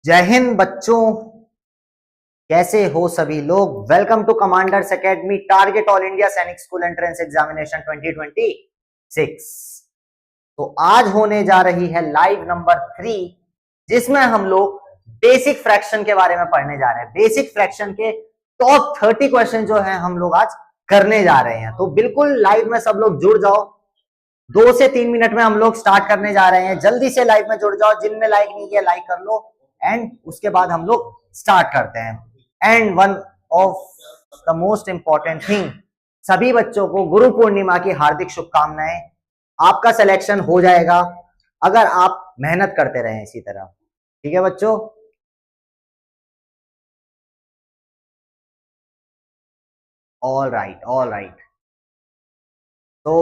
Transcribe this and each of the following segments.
जय हिंद बच्चों, कैसे हो सभी लोग। Welcome to commanders academy target all India Sainik school entrance examination 2026। तो आज होने जा रही है लाइव नंबर 3, जिसमें हम लोग बेसिक फ्रैक्शन के बारे में पढ़ने जा रहे हैं। बेसिक फ्रैक्शन के टॉप 30 क्वेश्चन जो है हम लोग आज करने जा रहे हैं। तो बिल्कुल लाइव में सब लोग जुड़ जाओ। 2 से 3 मिनट में हम लोग स्टार्ट करने जा रहे हैं। जल्दी से लाइव में जुड़ जाओ। जिनने लाइक नहीं किया लाइक कर लो एंड उसके बाद हम लोग स्टार्ट करते हैं। And one of the most important thing, सभी बच्चों को गुरु पूर्णिमा की हार्दिक शुभकामनाएं। आपका सिलेक्शन हो जाएगा अगर आप मेहनत करते रहें इसी तरह। ठीक है बच्चों। All right, all right. तो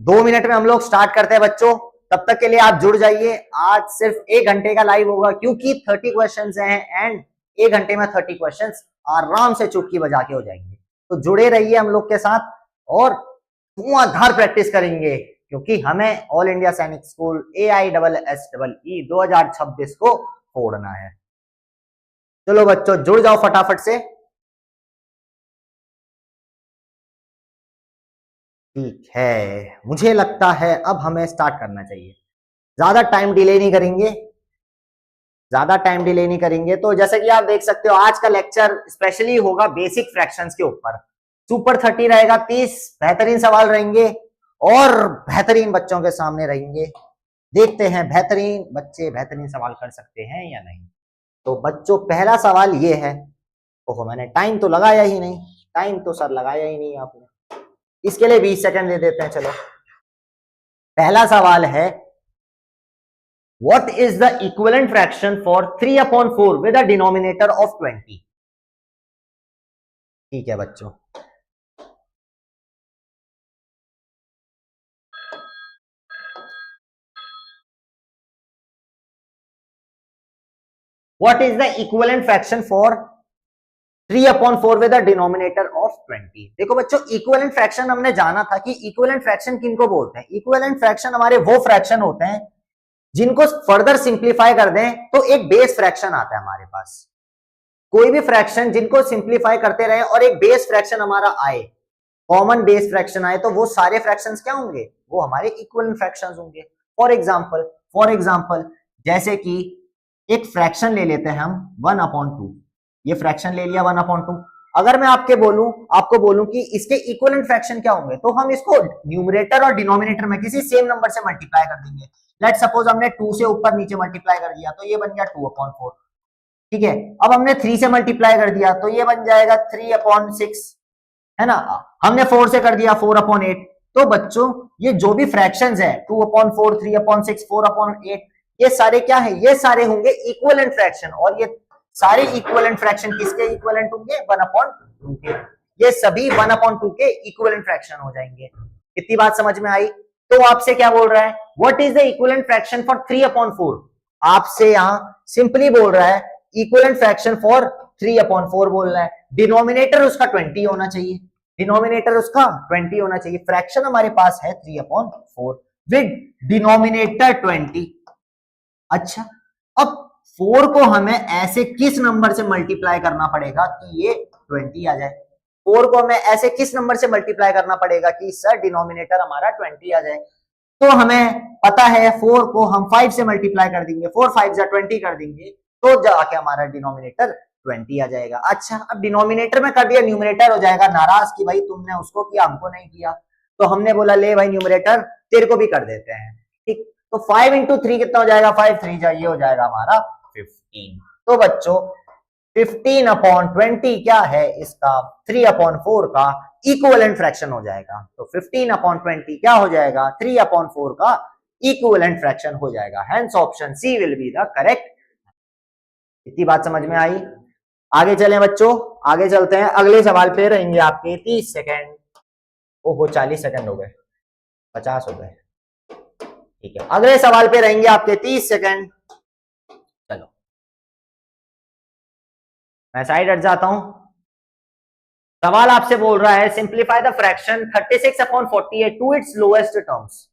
2 मिनट में हम लोग स्टार्ट करते हैं बच्चों। तब तक के लिए आप जुड़ जाइए। आज सिर्फ 1 घंटे का लाइव होगा क्योंकि 30 क्वेश्चंस हैं एंड 1 घंटे में 30 क्वेश्चंस आराम से चुटकी बजा के हो जाएंगे। तो जुड़े रहिए हम लोग के साथ और धुआंधार प्रैक्टिस करेंगे क्योंकि हमें all India Sainik school AISSEE 2026 को फोड़ना है। चलो बच्चों जुड़ जाओ फटाफट से। ठीक है, मुझे लगता है अब हमें स्टार्ट करना चाहिए। ज्यादा टाइम डिले नहीं करेंगे, ज्यादा टाइम डिले नहीं करेंगे। तो जैसे कि आप देख सकते हो आज का लेक्चर स्पेशली होगा बेसिक फ्रैक्शंस के ऊपर। सुपर 30 रहेगा, 30 बेहतरीन सवाल रहेंगे और बेहतरीन बच्चों के सामने रहेंगे। देखते हैं बेहतरीन बच्चे बेहतरीन सवाल कर सकते हैं या नहीं। तो बच्चों पहला सवाल ये है। ओहो, मैंने टाइम तो लगाया ही नहीं। टाइम तो सर लगाया ही नहीं आपने। इसके लिए 20 सेकंड दे देते हैं। चलो, पहला सवाल है, What is the equivalent fraction for 3/4 with a denominator of 20? ठीक है बच्चों। What is the equivalent fraction for 3/4 with a denominator of 20? देखो बच्चों, इक्विवेलेंट फ्रैक्शन हमने जाना था कि इक्विवेलेंट फ्रैक्शन किनको बोलते हैं। इक्विवेलेंट फ्रैक्शन हमारे वो फ्रैक्शन होते हैं जिनको फर्दर सिंप्लीफाई कर दें तो एक बेस फ्रैक्शन आता है हमारे पास। कोई भी फ्रैक्शन जिनको सिंप्लीफाई करते रहे और एक बेस फ्रैक्शन हमारा आए, कॉमन बेस फ्रैक्शन आए, तो वो सारे फ्रैक्शंस क्या होंगे, वो हमारे इक्विवेलेंट फ्रैक्शंस होंगे। फॉर एग्जांपल जैसे कि एक फ्रैक्शन ले लेते हैं हम 1/2। ये फ्रैक्शन ले लिया 1/2। अगर मैं आपको बोलूं कि इसके इक्विवेलेंट फ्रैक्शन क्या होंगे, तो हम इसको न्यूमरेटर और डिनोमिनेटर में किसी सेम नंबर से मल्टीप्लाई कर देंगे। लेट सपोज हमने 2 से ऊपर नीचे मल्टीप्लाई कर दिया तो ये बन गया 2/4। ठीक है, अब हमने 3 से मल्टीप्लाई कर दिया तो ये बन जाएगा 3/6, है ना। हमने 4 से कर दिया 4/8। तो बच्चों ये जो भी फ्रैक्शंस है 2/4, 3/6, 4/8, ये सारे क्या है, ये सारे होंगे इक्विवेलेंट फ्रैक्शन। और ये सारे इक्विवेलेंट फ्रैक्शन किसके इक्विवेलेंट होंगे, 1/2 के। ये सभी 1/2 के इक्विवेलेंट फ्रैक्शन हो जाएंगे। इतनी बात समझ में आई। तो आपसे क्या बोल रहा है, what is the equivalent fraction for 3/4? आपसे यहां सिंपली बोल रहा है इक्विवेलेंट फ्रैक्शन फॉर 3/4 बोल रहा है। डिनोमिनेटर उसका 20 होना चाहिए। डिनोमिनेटर उसका 20 होना चाहिए। फ्रैक्शन हमारे पास है 3/4 विद डिनोमिनेटर 20। अच्छा, अब 4 को हमें ऐसे किस नंबर से मल्टीप्लाई करना पड़ेगा कि ये 20 आ जाए। 4 को हमें ऐसे किस नंबर से मल्टीप्लाई करना पड़ेगा कि सर डिनोमिनेटर हमारा 20 आ जाए। तो हमें पता है 4 को हम 5 से मल्टीप्लाई कर देंगे, 4 5 जा 20 कर देंगे, तो जाके हमारा डिनोमिनेटर 20 आ जाएगा। अच्छा, अब डिनोमिनेटर में कर दिया, न्यूमरेटर हो जाएगा नाराज कि भाई तुमने उसको किया हमको नहीं किया। तो हमने बोला ले भाई न्यूमरेटर तेरे को भी कर देते हैं। ठीक, तो 5 इंटू 3 कितना हो जाएगा, 5 3 जा, ये हो जाएगा हमारा 15। तो बच्चों 15/20 क्या है, इसका 3/4 का इक्विवेलेंट फ्रैक्शन हो जाएगा। तो 15/20 क्या हो जाएगा, 3/4 का इक्विवेलेंट फ्रैक्शन हो जाएगा। Hence option C will be the correct. इतनी बात समझ में आई। आगे चलें बच्चों, आगे चलते हैं। अगले सवाल पे रहेंगे आपके 30 सेकेंड। ओहो 40 सेकेंड हो गए, 50 हो गए। ठीक है, अगले सवाल पे रहेंगे आपके 30 सेकेंड। चलो मैं साइड हट जाता हूं। सवाल आपसे बोल रहा है simplify the fraction 36/48 to its lowest terms.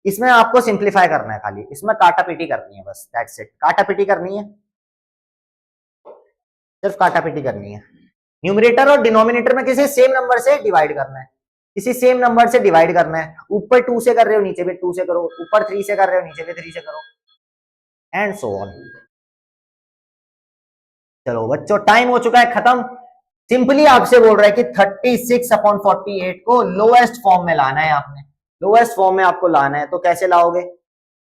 इसमें आपको सिंप्लीफाई करना है, खाली इसमें काटा पीटी करनी है, बस दैट्स इट। काटा पीटी करनी है। सिर्फ काटापीटी करनी है। न्यूमरेटर और डिनोमिनेटर में किसी सेम नंबर से डिवाइड करना है, किसी सेम नंबर से डिवाइड करना है। ऊपर 2 से कर रहे हो, नीचे भी 2 से करो, ऊपर 3 से कर रहे हो, नीचे भी 3 से करो, एंड सो ऑन। चलो बच्चों, टाइम हो चुका है खत्म। सिंपली आपसे बोल रहा है कि 36/48 को लोएस्ट फॉर्म में लाना है आपने, लोएस्ट फॉर्म में आपको लाना है। तो कैसे लाओगे?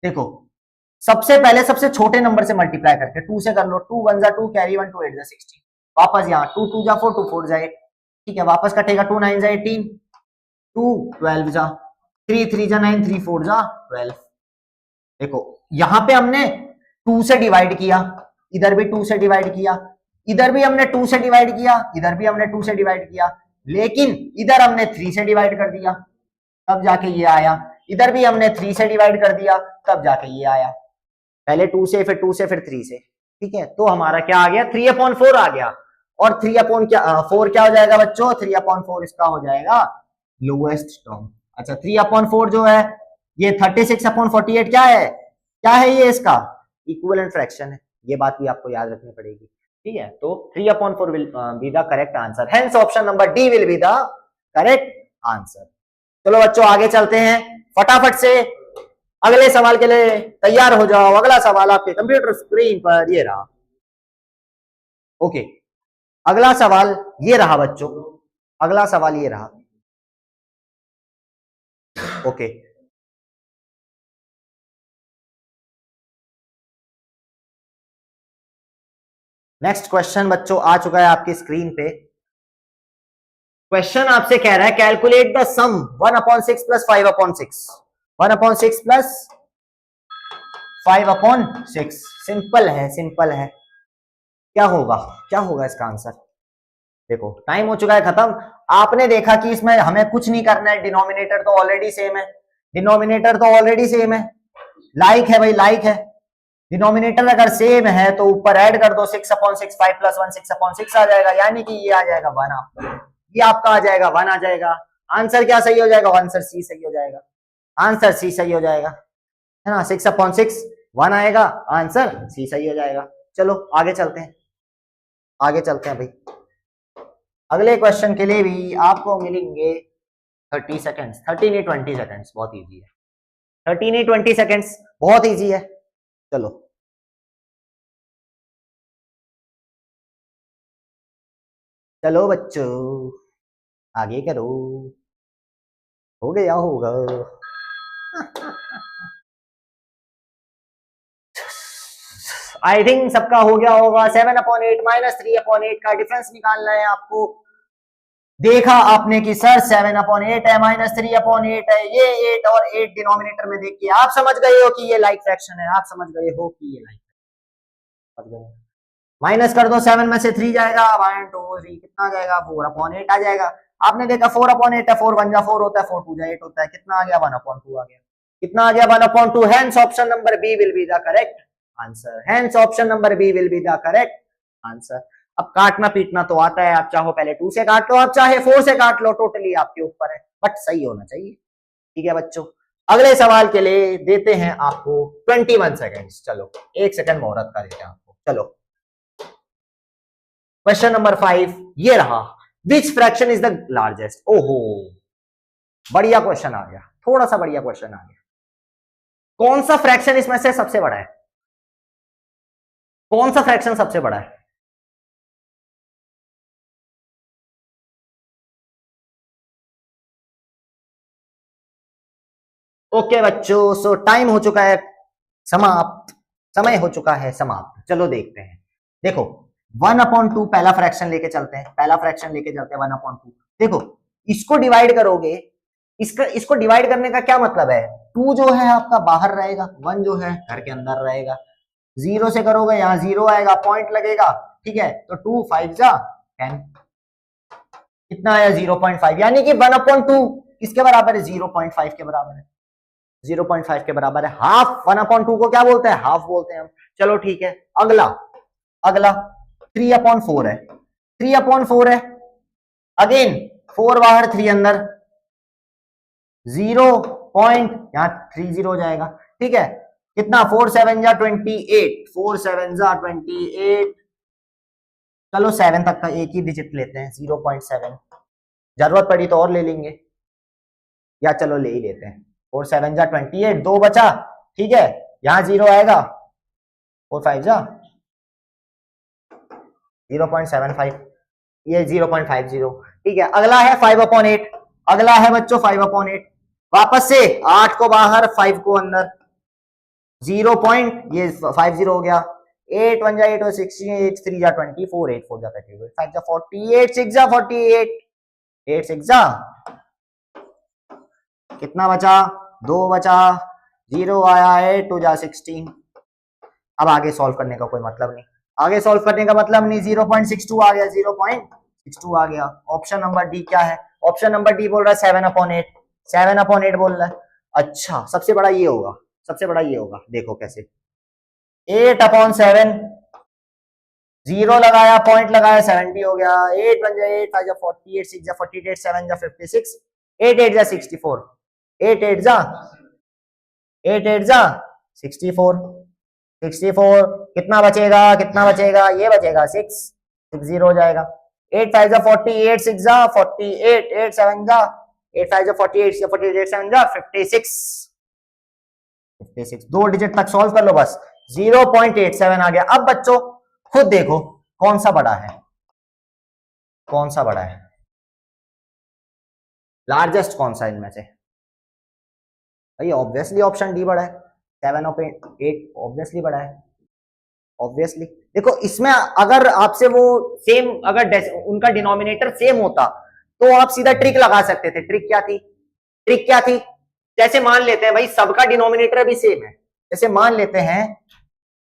देखो, सबसे पहले सबसे छोटे नंबर से मल्टीप्लाई करके 2 से कर लो। 2 1 जा 2, कैरी 1, 2 8 जा 16। वापस यहाँ 2 2 जा 4, 2 4 जाए, ठीक है, वापस कटेगा 2 9 जा 18, 2 12 जा, 3 3 जा 9, 3 4 जा 12। देखो यहां पे हमने 2 से डिवाइड किया, इधर भी 2 से डिवाइड किया, इधर भी हमने 2 से डिवाइड किया, इधर भी हमने 2 से डिवाइड किया, लेकिन इधर हमने 3 से डिवाइड कर दिया, तब जाके ये आया। इधर भी हमने 3 से डिवाइड कर दिया, तब जाके ये आया। पहले 2 से, फिर 2 से, फिर 3 से, ठीक है। तो हमारा क्या आ गया? 3/4 आ गया। और 3/4 क्या हो जाएगा बच्चों? 3/4 इसका हो जाएगा लोएस्ट टर्म। अच्छा, 3/4 जो है ये 36/48 क्या है? क्या है ये? इसका इक्विवेलेंट फ्रैक्शन है। ये बात भी आपको याद रखनी पड़ेगी, ठीक है। तो 3/4 will be the correct answer, hence option number D will be the correct answer. चलो बच्चों, आगे चलते हैं फटाफट से। अगले सवाल के लिए तैयार हो जाओ। अगला सवाल आपके कंप्यूटर स्क्रीन पर ये रहा। ओके, अगला सवाल ये रहा बच्चों, अगला सवाल ये रहा। ओके, नेक्स्ट क्वेश्चन बच्चों आ चुका है आपकी स्क्रीन पे। क्वेश्चन आपसे कह रहा है calculate the sum 1/6 plus 5/6, 1/6 plus 5/6। Simple है, सिंपल है। क्या होगा, क्या होगा इसका आंसर? देखो, टाइम हो चुका है खत्म। आपने देखा कि इसमें हमें कुछ नहीं करना है, डिनोमिनेटर तो ऑलरेडी सेम है, डिनोमिनेटर तो ऑलरेडी सेम है, लाइक है भाई, लाइक है। डिनोमिनेटर अगर सेम है तो ऊपर ऐड कर दो 6/6, 5 + 1 6/6 आ जाएगा, यानी कि ये आ जाएगा 1 आपका, ये आपका आ जाएगा 1 आ जाएगा। आंसर क्या सही हो जाएगा? आंसर सी सही हो जाएगा, आंसर सी सही हो जाएगा, है ना। 6/6 1 आएगा, आंसर सी सही हो जाएगा। चलो आगे चलते हैं, आगे चलते हैं भाई। अगले क्वेश्चन के लिए भी आपको मिलेंगे 30 सेकेंड्स, 30 नहीं 20 सेकेंड्स, बहुत इजी है। 30 नहीं 20 सेकेंड्स, बहुत इजी है। चलो चलो बच्चों, आगे करो, हो गया होगा। आई थिंक सबका हो गया होगा। 7/8 - 3/8 का डिफरेंस निकालना है आपको। देखा आपने कि सर 7/8 है, -3/8 है, ये 8 और 8 डिनोमिनेटर में देख के आप समझ गए हो कि ये लाइक फ्रैक्शन है, आप समझ गए हो कि ये लाइक, समझ गए। माइनस कर दो, 7 में से 3 जाएगा, 1 2 3 कितना आ जाएगा? 4/8 आ जाएगा। आपने देखा 4/8 है, 4 1 जा 4 होता है, 4 2 जा 8 होता है, कितना आ गया? 1/2 आ गया। कितना आ गया? 1/2। Hence option number B will be the correct answer, hence option number B will be the correct answer. अब काटना पीटना तो आता है, आप चाहो पहले 2 से काट लो, आप चाहे 4 से काट लो, टोटली आपके ऊपर है, बट सही होना चाहिए, ठीक है बच्चों। अगले सवाल के लिए देते हैं आपको 21 सेकेंड्स। चलो 1 सेकंड मोहरत का देते हैं आपको। चलो क्वेश्चन नंबर 5 ये रहा, विच फ्रैक्शन इज द लार्जेस्ट। ओहो, बढ़िया क्वेश्चन आ गया, थोड़ा सा बढ़िया क्वेश्चन आ गया। कौन सा फ्रैक्शन इसमें से सबसे बड़ा है? कौन सा फ्रैक्शन सबसे बड़ा है? ओके बच्चों, सो टाइम हो चुका है समाप्त, समय हो चुका है समाप्त। चलो देखते हैं। देखो 1/2 पहला फ्रैक्शन लेके चलते हैं, पहला फ्रैक्शन लेके चलते हैं 1/2। देखो इसको डिवाइड करोगे, इसको डिवाइड करने का क्या मतलब है? 2 जो है आपका बाहर रहेगा, 1 जो है घर के अंदर रहेगा। 0 से करोगे, यहाँ 0 आएगा, पॉइंट लगेगा, ठीक है। तो 2 5 जा 10, कितना आया? 0.5, यानी कि 1/2 किसके बराबर है? 0.5 के बराबर है, 0.5 के बराबर है। हाफ 1/2 को क्या बोलते हैं? हाफ बोलते हैं हम। चलो ठीक है, अगला अगला 3/4 है, 3/4 है, अगेन 4 बाहर 3 अंदर, 0 पॉइंट यहां 30 हो जाएगा, ठीक है। कितना? 4 7 जा 28, 4 7 जा 28, चलो 7 तक का एक ही डिजिट लेते हैं, 0.7, जरूरत पड़ी तो और ले लेंगे, या चलो ले ही लेते हैं। 4 7 जा 28, 2 बचा, ठीक है, यहां 0 आएगा, 4 5 जा 0.75, ये 0.50, ठीक है। अगला है 5/8, अगला है बच्चों 5/8, वापस से 8 को बाहर 5 को अंदर, 0 पॉइंट ये 50 हो गया, 8 1 जा 8 और 16, 8 3 जा 24, 8 4 जा 38, 5 जा 40, 8 6 जा 48, 8 6 जा कितना बचा, 2 बचा, 0 आया है, 2 जा 16। अब आगे सॉल्व करने का कोई मतलब नहीं, आगे सॉल्व करने का मतलब नहीं, 0.62 आ गया, 0.62 आ गया। ऑप्शन नंबर डी क्या है, ऑप्शन नंबर डी बोल रहा है 7/8, 7/8 बोल रहा है। अच्छा, सबसे बड़ा ये होगा, सबसे बड़ा ये होगा, देखो कैसे, 8/7, 0 लगाया, पॉइंट लगाया, 70 हो गया, 8 1 जा 8, 5 जा 40, 8 6 जा 48, 7 जा 56, 8 8 जा 64, 8 8 जा 64, 64 कितना बचेगा, कितना बचेगा, ये बचेगा 6 6 0 हो जाएगा, 8 5 जा 40, 8 6 जा 48, 8 7 जा 8 5 जा 48, 48 8 7 जा 56, 56 दो डिजिट तक सॉल्व कर लो बस, 0.87 आ गया। अब बच्चों खुद देखो कौन सा बड़ा है, कौन सा बड़ा है, लार्जेस्ट कौन सा इनमें से, भाई ऑब्वियसली ऑप्शन डी बड़ा है, 7/8 ऑब्वियसली बड़ा है, ऑब्वियसली। देखो इसमें अगर आपसे वो सेम, अगर उनका डिनोमिनेटर सेम होता तो आप सीधा ट्रिक लगा सकते थे। ट्रिक क्या थी, ट्रिक क्या थी, जैसे मान लेते हैं भाई सबका डिनोमिनेटर भी सेम है, जैसे मान लेते हैं,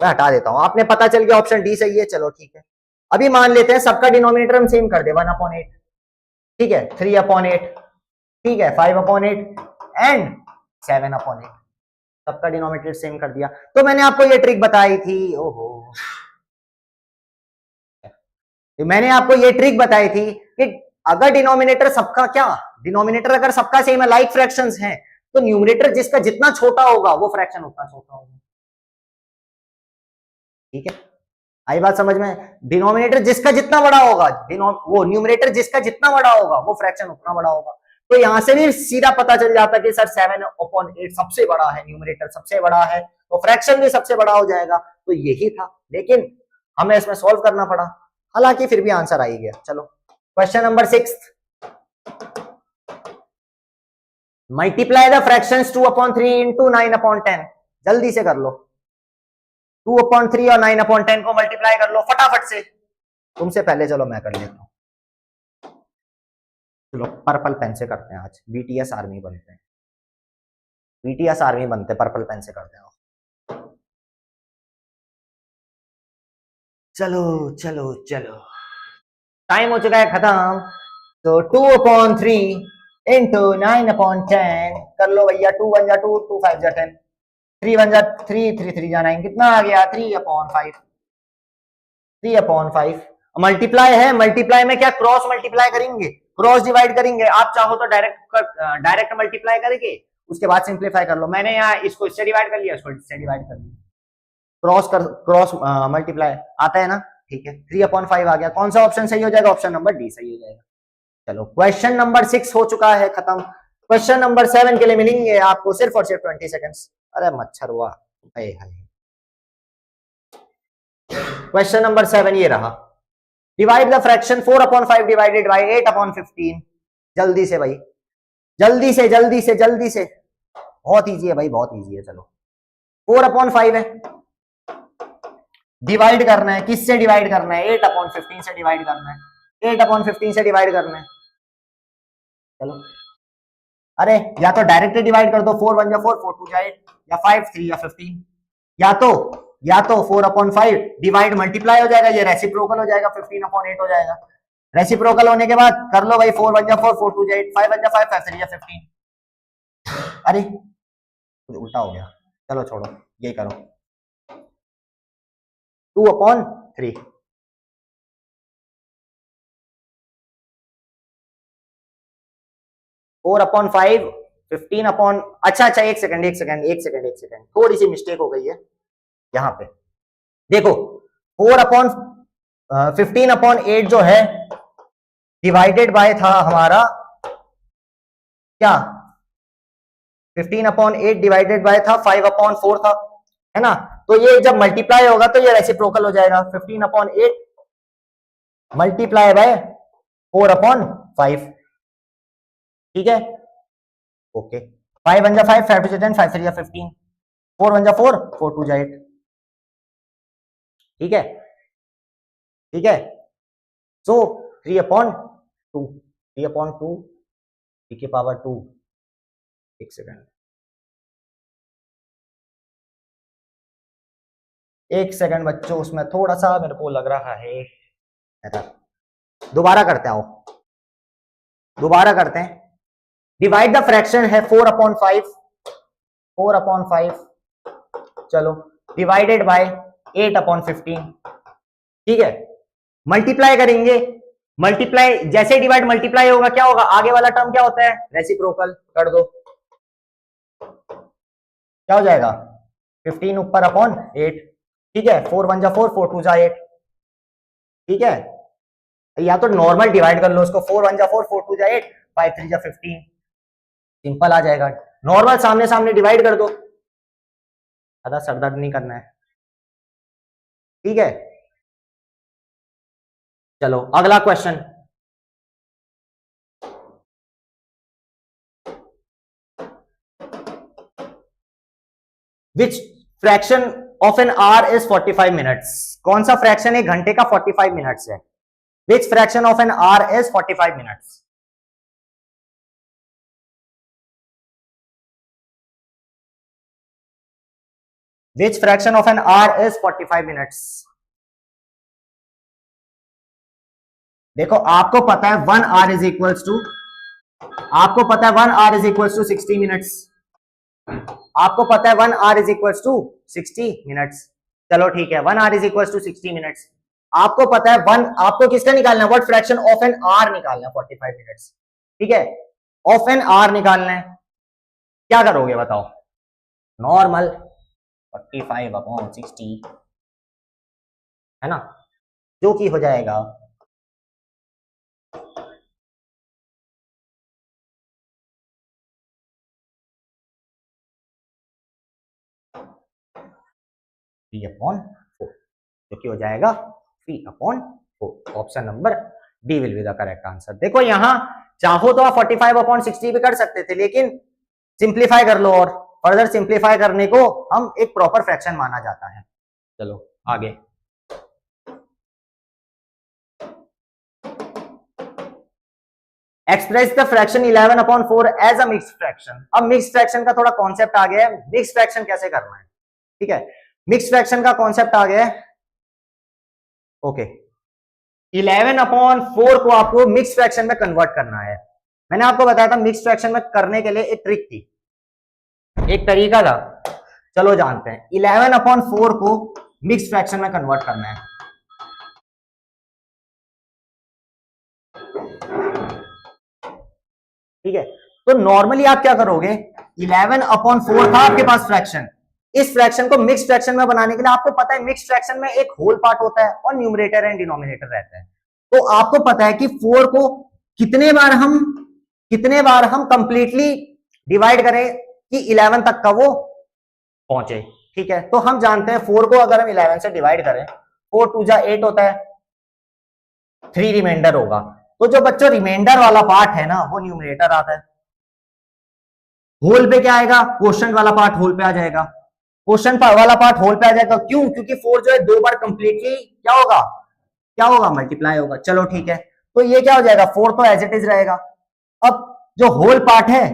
मैं हटा देता हूं, आपने पता चल गया ऑप्शन डी सही है, चलो ठीक है। अभी मान लेते हैं सबका डिनोमिनेटर हम सेम कर दे, 1/8, ठीक है, 3/8, ठीक है, 5/8 एंड 7/8, सबका डिनोमिनेटर सेम कर दिया। तो मैंने आपको ये ट्रिक बताई थी, ओहो, तो मैंने आपको ये ट्रिक बताई थी कि अगर डिनोमिनेटर सबका, क्या डिनोमिनेटर अगर सबका सेम है, लाइक फ्रैक्शंस हैं, तो न्यूमरेटर जिसका जितना छोटा होगा वो फ्रैक्शन उतना छोटा होगा, ठीक है, आई बात समझ में। डिनोमिनेटर जिसका जितना बड़ा होगा, वो न्यूमरेटर जिसका जितना बड़ा होगा वो फ्रैक्शन उतना बड़ा होगा। तो यहां से भी सीधा पता चल जाता कि सर 7/8 सबसे बड़ा है, न्यूमरेटर सबसे बड़ा है, तो फ्रैक्शन भी सबसे बड़ा हो जाएगा। तो यही था, लेकिन हमें इसमें सॉल्व करना पड़ा, हालांकि फिर भी आंसर आ ही गया। चलो question number 6, multiply the fractions 2/3 into 9/10, जल्दी से कर लो, 2/3 और 9/10 को मल्टीप्लाई कर लो फटाफट से, तुमसे पहले चलो मैं कर लेता हूं, चलो पर्पल पेन से करते हैं आज, बीटीएस आर्मी बनते हैं, बीटीएस आर्मी बनते हैं, पर्पल पेन से करते हैं। चलो चलो चलो, टाइम हो चुका है खत्म, तो 2/3 इंटू 9/10 कर लो भैया, 2 1 जा 2, 2 5 जा 10, 3 1 जा 3, 3 3 जा 9, कितना आ गया, 3/5, 3/5। मल्टीप्लाई है, मल्टीप्लाई में क्या क्रॉस मल्टीप्लाई करेंगे, क्रॉस डिवाइड करेंगे, आप चाहो तो डायरेक्ट मल्टीप्लाई करके उसके बाद सिंप्लीफाई कर लो। मैंने यहाँ इसको इससे डिवाइड कर लिया, इसको इससे डिवाइड कर लिया, क्रॉस मल्टीप्लाई आता है ना, ठीक है। 3/5 आ गया, कौन सा ऑप्शन सही हो जाएगा, ऑप्शन नंबर डी सही हो जाएगा। चलो क्वेश्चन नंबर 6 हो चुका है खत्म, क्वेश्चन नंबर 7 के लिए मिलेंगे आपको सिर्फ और सिर्फ 20 सेकंड्स। अरे मच्छर हुआ, क्वेश्चन नंबर 7 ये रहा, divide the fraction 4/5 divided by 8/15, जल्दी से भाई, जल्दी से जल्दी से जल्दी से, बहुत इजी है भाई, बहुत इजी है। चलो 4/5 है, डिवाइड करना है, किससे डिवाइड करना है, 8/15 से डिवाइड करना है, 8/15 से डिवाइड करना है। चलो अरे या तो डायरेक्ट डिवाइड कर दो, 4 1 जा 4, 4 2 जा 8, या 5 3 या 15, या तो 4/5 डिवाइड मल्टीप्लाई हो जाएगा, ये रेसिप्रोकल हो जाएगा, 15/8 हो जाएगा। रेसिप्रोकल होने के बाद कर लो भाई, 4 1 जा 4, 4 2 जा 8, 5 1 जा 5, 5 3 जा 15। अरे उल्टा हो गया, चलो छोड़ो, यही करो, 2/3, 4/5, 15 अच्छा एक सेकंड, थोड़ी सी मिस्टेक हो गई है यहाँ पे। देखो 15/8 जो है डिवाइडेड बाय था हमारा क्या, 15/8 डिवाइडेड बाय था 5/4 था, है ना। तो ये जब मल्टीप्लाई होगा तो ये रेसिप्रोकल हो जाएगा, 15/8 मल्टीप्लाई बाय 4/5, ठीक है। ओके, 5 1 जा 5, 5 2 जा 10, 5 3 जा 15, 4 1 जा 4, 4 2 जा 8, ठीक है, ठीक है। सो 3/2, 3/2 e की पावर 2, एक सेकंड, एक सेकंड बच्चों, उसमें थोड़ा सा मेरे को लग रहा है, दोबारा करते हैं, दोबारा करते हैं। डिवाइड द फ्रैक्शन है 4/5, 4/5, चलो डिवाइडेड बाय 8/15, ठीक है। मल्टीप्लाई करेंगे, मल्टीप्लाई जैसे डिवाइड मल्टीप्लाई होगा क्या होगा, आगे वाला टर्म क्या होता है, रेसिप्रोकल, कर दो, क्या हो जाएगा 15 ऊपर अपॉन 8, ठीक है। 4 1 जा 4, 4 2 जा 8, ठीक है। या तो नॉर्मल डिवाइड कर लो उसको, 4 1 जा 4, 4 2 जा 8, 5 3 जा 15, सिंपल आ जाएगा। नॉर्मल सामने सामने डिवाइड कर दो, ज्यादा सरदर्द नहीं करना है, ठीक है। चलो अगला question, which fraction of an our is 45 minutes, कौन सा फ्रैक्शन एक घंटे का 45 मिनट्स है, विच fraction of an our is 45 minutes, which fraction of an our is 45 minutes. देखो आपको पता है 1 आवर इज इक्वल्स टू, आपको पता है 1 hour is equals to 60 minutes, आपको पता है 1 hour is equals to 60 minutes, चलो ठीक है, 1 hour is equals to 60 minutes. आपको पता है वन, आपको किसका निकालना है, what fraction of an hour निकालना है 45 मिनट्स, ठीक है, ऑफ एन आवर निकालना है। क्या करोगे बताओ, नॉर्मल 45/60, है ना, जो कि हो जाएगा थ्री अपॉन 4, जो कि हो जाएगा 3/4। Option number D will be the correct answer. देखो यहां चाहो तो आप 45/60 भी कर सकते थे, लेकिन सिंप्लीफाई कर लो, और फर्दर सिंप्लीफाई करने को हम एक प्रॉपर फ्रैक्शन माना जाता है। चलो आगे, express the fraction 11/4 as a mixed fraction. अब मिक्स्ड फ्रैक्शन का थोड़ा कॉन्सेप्ट आ गया है, मिक्स्ड फ्रैक्शन कैसे करना है, ठीक है, मिक्स्ड फ्रैक्शन का कॉन्सेप्ट आ गया है। ओके, 11/4 को आपको मिक्स्ड फ्रैक्शन में कन्वर्ट करना है। मैंने आपको बताया था मिक्स्ड फ्रैक्शन में करने के लिए एक ट्रिक थी, एक तरीका था, चलो जानते हैं। 11/4 को मिक्स्ड फ्रैक्शन में कन्वर्ट करना है, ठीक है। तो नॉर्मली आप क्या करोगे, 11/4 था आपके पास फ्रैक्शन, इस फ्रैक्शन को मिक्स्ड फ्रैक्शन में बनाने के लिए आपको पता है मिक्स्ड फ्रैक्शन में एक होल पार्ट होता है और न्यूमरेटर एंड डिनोमिनेटर रहता है। तो आपको पता है कि 4 को कितने बार हम कंप्लीटली डिवाइड करें कि 11 तक का वो पहुंचे, ठीक है। तो हम जानते हैं 4 को अगर हम 11 से डिवाइड करें, 4 2 जा 8 होता है, 3 रिमाइंडर होगा। तो जो बच्चों रिमाइंडर वाला पार्ट है ना, वो न्यूमरेटर आता है, होल पे क्या आएगा, क्वोशंट वाला पार्ट होल पे आ जाएगा, क्वोशंट वाला पार्ट होल पे आ जाएगा, क्यों, क्योंकि 4 जो है 2 बार कंप्लीटली क्या होगा, क्या होगा, मल्टीप्लाई होगा। चलो ठीक है, तो ये क्या हो जाएगा, 4 तो एज इट इज रहेगा। अब जो होल पार्ट है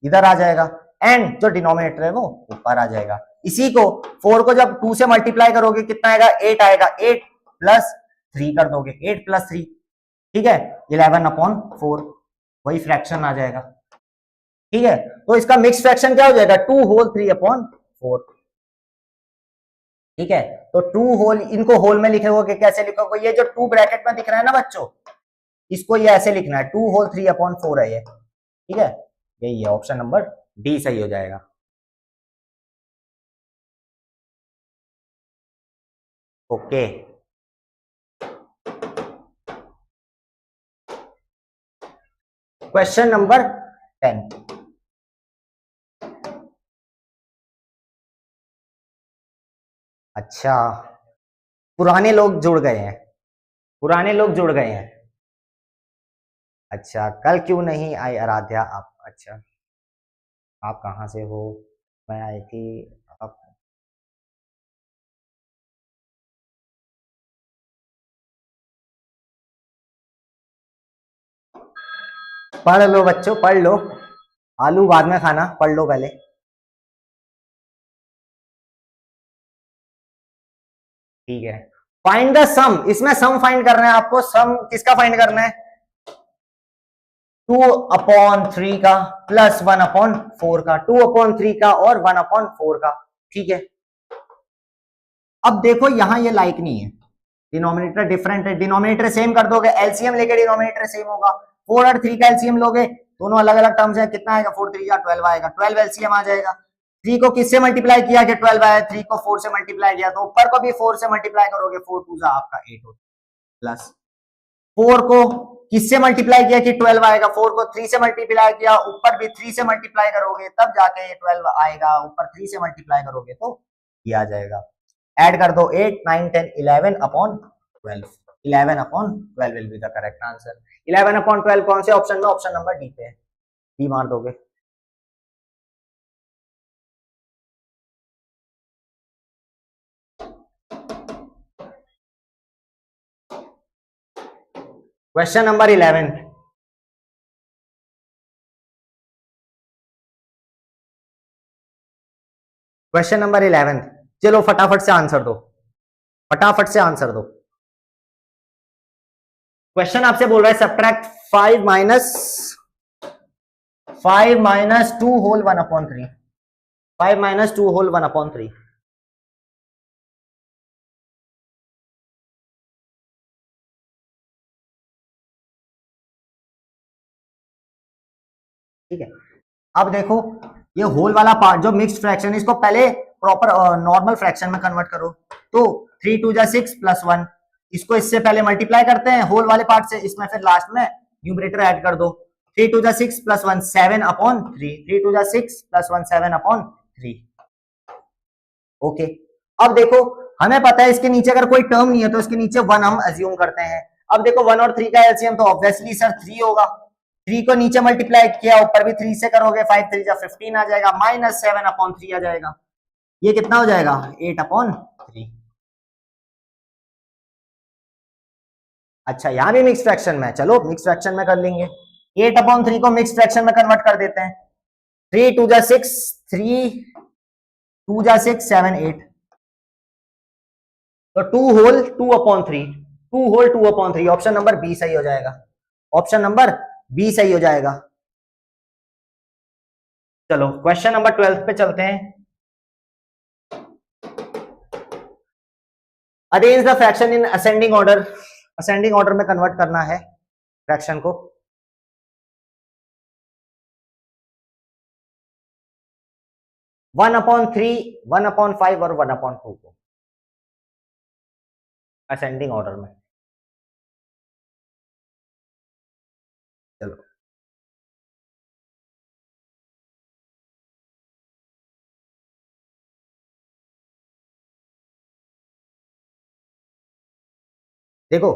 इधर आ जाएगा, एंड जो डिनोमिनेटर है वो ऊपर आ जाएगा। इसी को 4 को जब 2 से मल्टीप्लाई करोगे कितना आएगा, 8 आएगा, 8 प्लस 3 कर दोगे, 8 प्लस 3, ठीक है, 11/4, वही फ्रैक्शन आ जाएगा, ठीक है। तो इसका मिक्स फ्रैक्शन क्या हो जाएगा, 2 होल 3/4, ठीक है। तो 2 होल, इनको होल में लिखोगे, कैसे लिखोगे, ये जो 2 ब्रैकेट में दिख रहा है ना बच्चों, इसको ये ऐसे लिखना है, 2 होल 3/4 है ये, ठीक है, यही है, ऑप्शन नंबर डी सही हो जाएगा। Okay, question number 10। अच्छा, पुराने लोग जुड़ गए हैं, पुराने लोग जुड़ गए हैं। अच्छा, कल क्यों नहीं आई आराध्या आप? अच्छा, आप कहाँ से हो? मैं आई थी आप। पढ़ लो बच्चों, पढ़ लो, आलू बाद में खाना, पढ़ लो पहले। ठीक है, फाइंड द सम, इसमें सम फाइंड करना है आपको। सम किसका फाइंड करना है? 2/3 का प्लस 1/4 का, 2/3 का और 1/4 का। ठीक है, अब देखो यहां ये लाइक नहीं है, डिनोमिनेटर डिफरेंट है, डिनोमिनेटर सेम कर दोगे, एलसीएम लेके डिनोमिनेटर सेम होगा। 4 और 3 का एलसीएम लोगे, दोनों अलग अलग टर्म्स है, कितना आएगा? 4 3 12 आएगा, 12 एलसीएम आ जाएगा। 3 को किससे मल्टीप्लाई किया कि 12 आया? 3 को 4 से मल्टीप्लाई किया, तो ऊपर को भी 4 से मल्टीप्लाई करोगे, 4 2 आपका 8 होगा, प्लस 4 को किससे मल्टीप्लाई किया कि 12 आएगा? 4 को 3 से मल्टीप्लाई किया, ऊपर भी 3 से मल्टीप्लाई करोगे तब जाके ये 12 आएगा, ऊपर 3 से मल्टीप्लाई करोगे तो ये आ जाएगा। ऐड कर दो, 8 9 10 11/12, 11/12 will be the correct answer. 11/12 कौन से ऑप्शन में? ऑप्शन नंबर डी पे है, डी मार दोगे। क्वेश्चन नंबर 11, क्वेश्चन नंबर 11, चलो फटाफट से आंसर दो, फटाफट से आंसर दो। क्वेश्चन आपसे बोल रहा है सब्ट्रैक्ट 5 - 2 होल 1/3, 5 - 2 होल 1/3। ठीक है, अब देखो ये होल वाला पार्ट जो मिक्स्ड फ्रैक्शन है, इसको पहले प्रॉपर नॉर्मल फ्रैक्शन में कन्वर्ट करो। तो 3 2 जा 6 प्लस 1, इसको इससे पहले मल्टीप्लाई करते हैं होल वाले पार्ट से, इसमें फिर लास्ट में न्यूमरेटर ऐड कर दो। 3 2 जा 6 प्लस 1 7/3, 3 2 जा 6 प्लस 1 7/3। ओके, अब देखो हमें पता है इसके नीचे अगर कोई टर्म नहीं है तो इसके नीचे 1 हम अज्यूम करते हैं। अब देखो 1 और 3 का एलसीएम तो ऑब्वियसली सर 3 होगा, 3 को नीचे मल्टीप्लाई किया, ऊपर भी 3 से करोगे, 5 3 जा 15 आ जाएगा, -7/3 आ जाएगा। ये कितना हो जाएगा? 8/3। अच्छा, यहां भी मिक्स फ्रैक्शन में, चलो मिक्स फ्रैक्शन में कर लेंगे। 8/3 को मिक्स फ्रैक्शन में कन्वर्ट कर देते हैं। 3 2 जा 6, 3 2 जा 6 7 8, तो 2 whole 2/3, 2 whole 2/3, option number B सही हो जाएगा, ऑप्शन नंबर बी सही हो जाएगा। चलो क्वेश्चन नंबर 12 पे चलते हैं। Arrange the fraction in ascending order, ascending order में कन्वर्ट करना है फ्रैक्शन को। वन अपॉन 3, 1/5 और 1/2 को असेंडिंग ऑर्डर में। चलो देखो,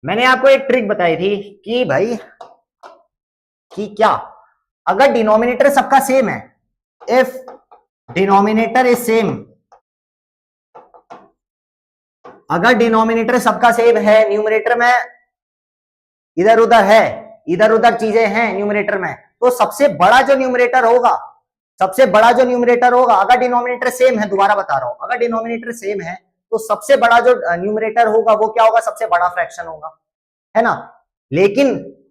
मैंने आपको एक ट्रिक बताई थी कि भाई कि क्या, अगर डिनोमिनेटर सबका सेम है, इफ डिनोमिनेटर इज सेम, अगर डिनोमिनेटर सबका सेम है, न्यूमरेटर में इधर उधर है, इधर उधर चीजें हैं न्यूमरेटर में, तो सबसे बड़ा जो न्यूमरेटर होगा, सबसे बड़ा जो न्यूमरेटर होगा, अगर डिनोमिनेटर सेम है, दोबारा बता रहा हूं, अगर डिनोमिनेटर सेम है तो सबसे बड़ा जो न्यूमरेटर होगा वो क्या होगा? सबसे बड़ा फ्रैक्शन होगा, है ना। लेकिन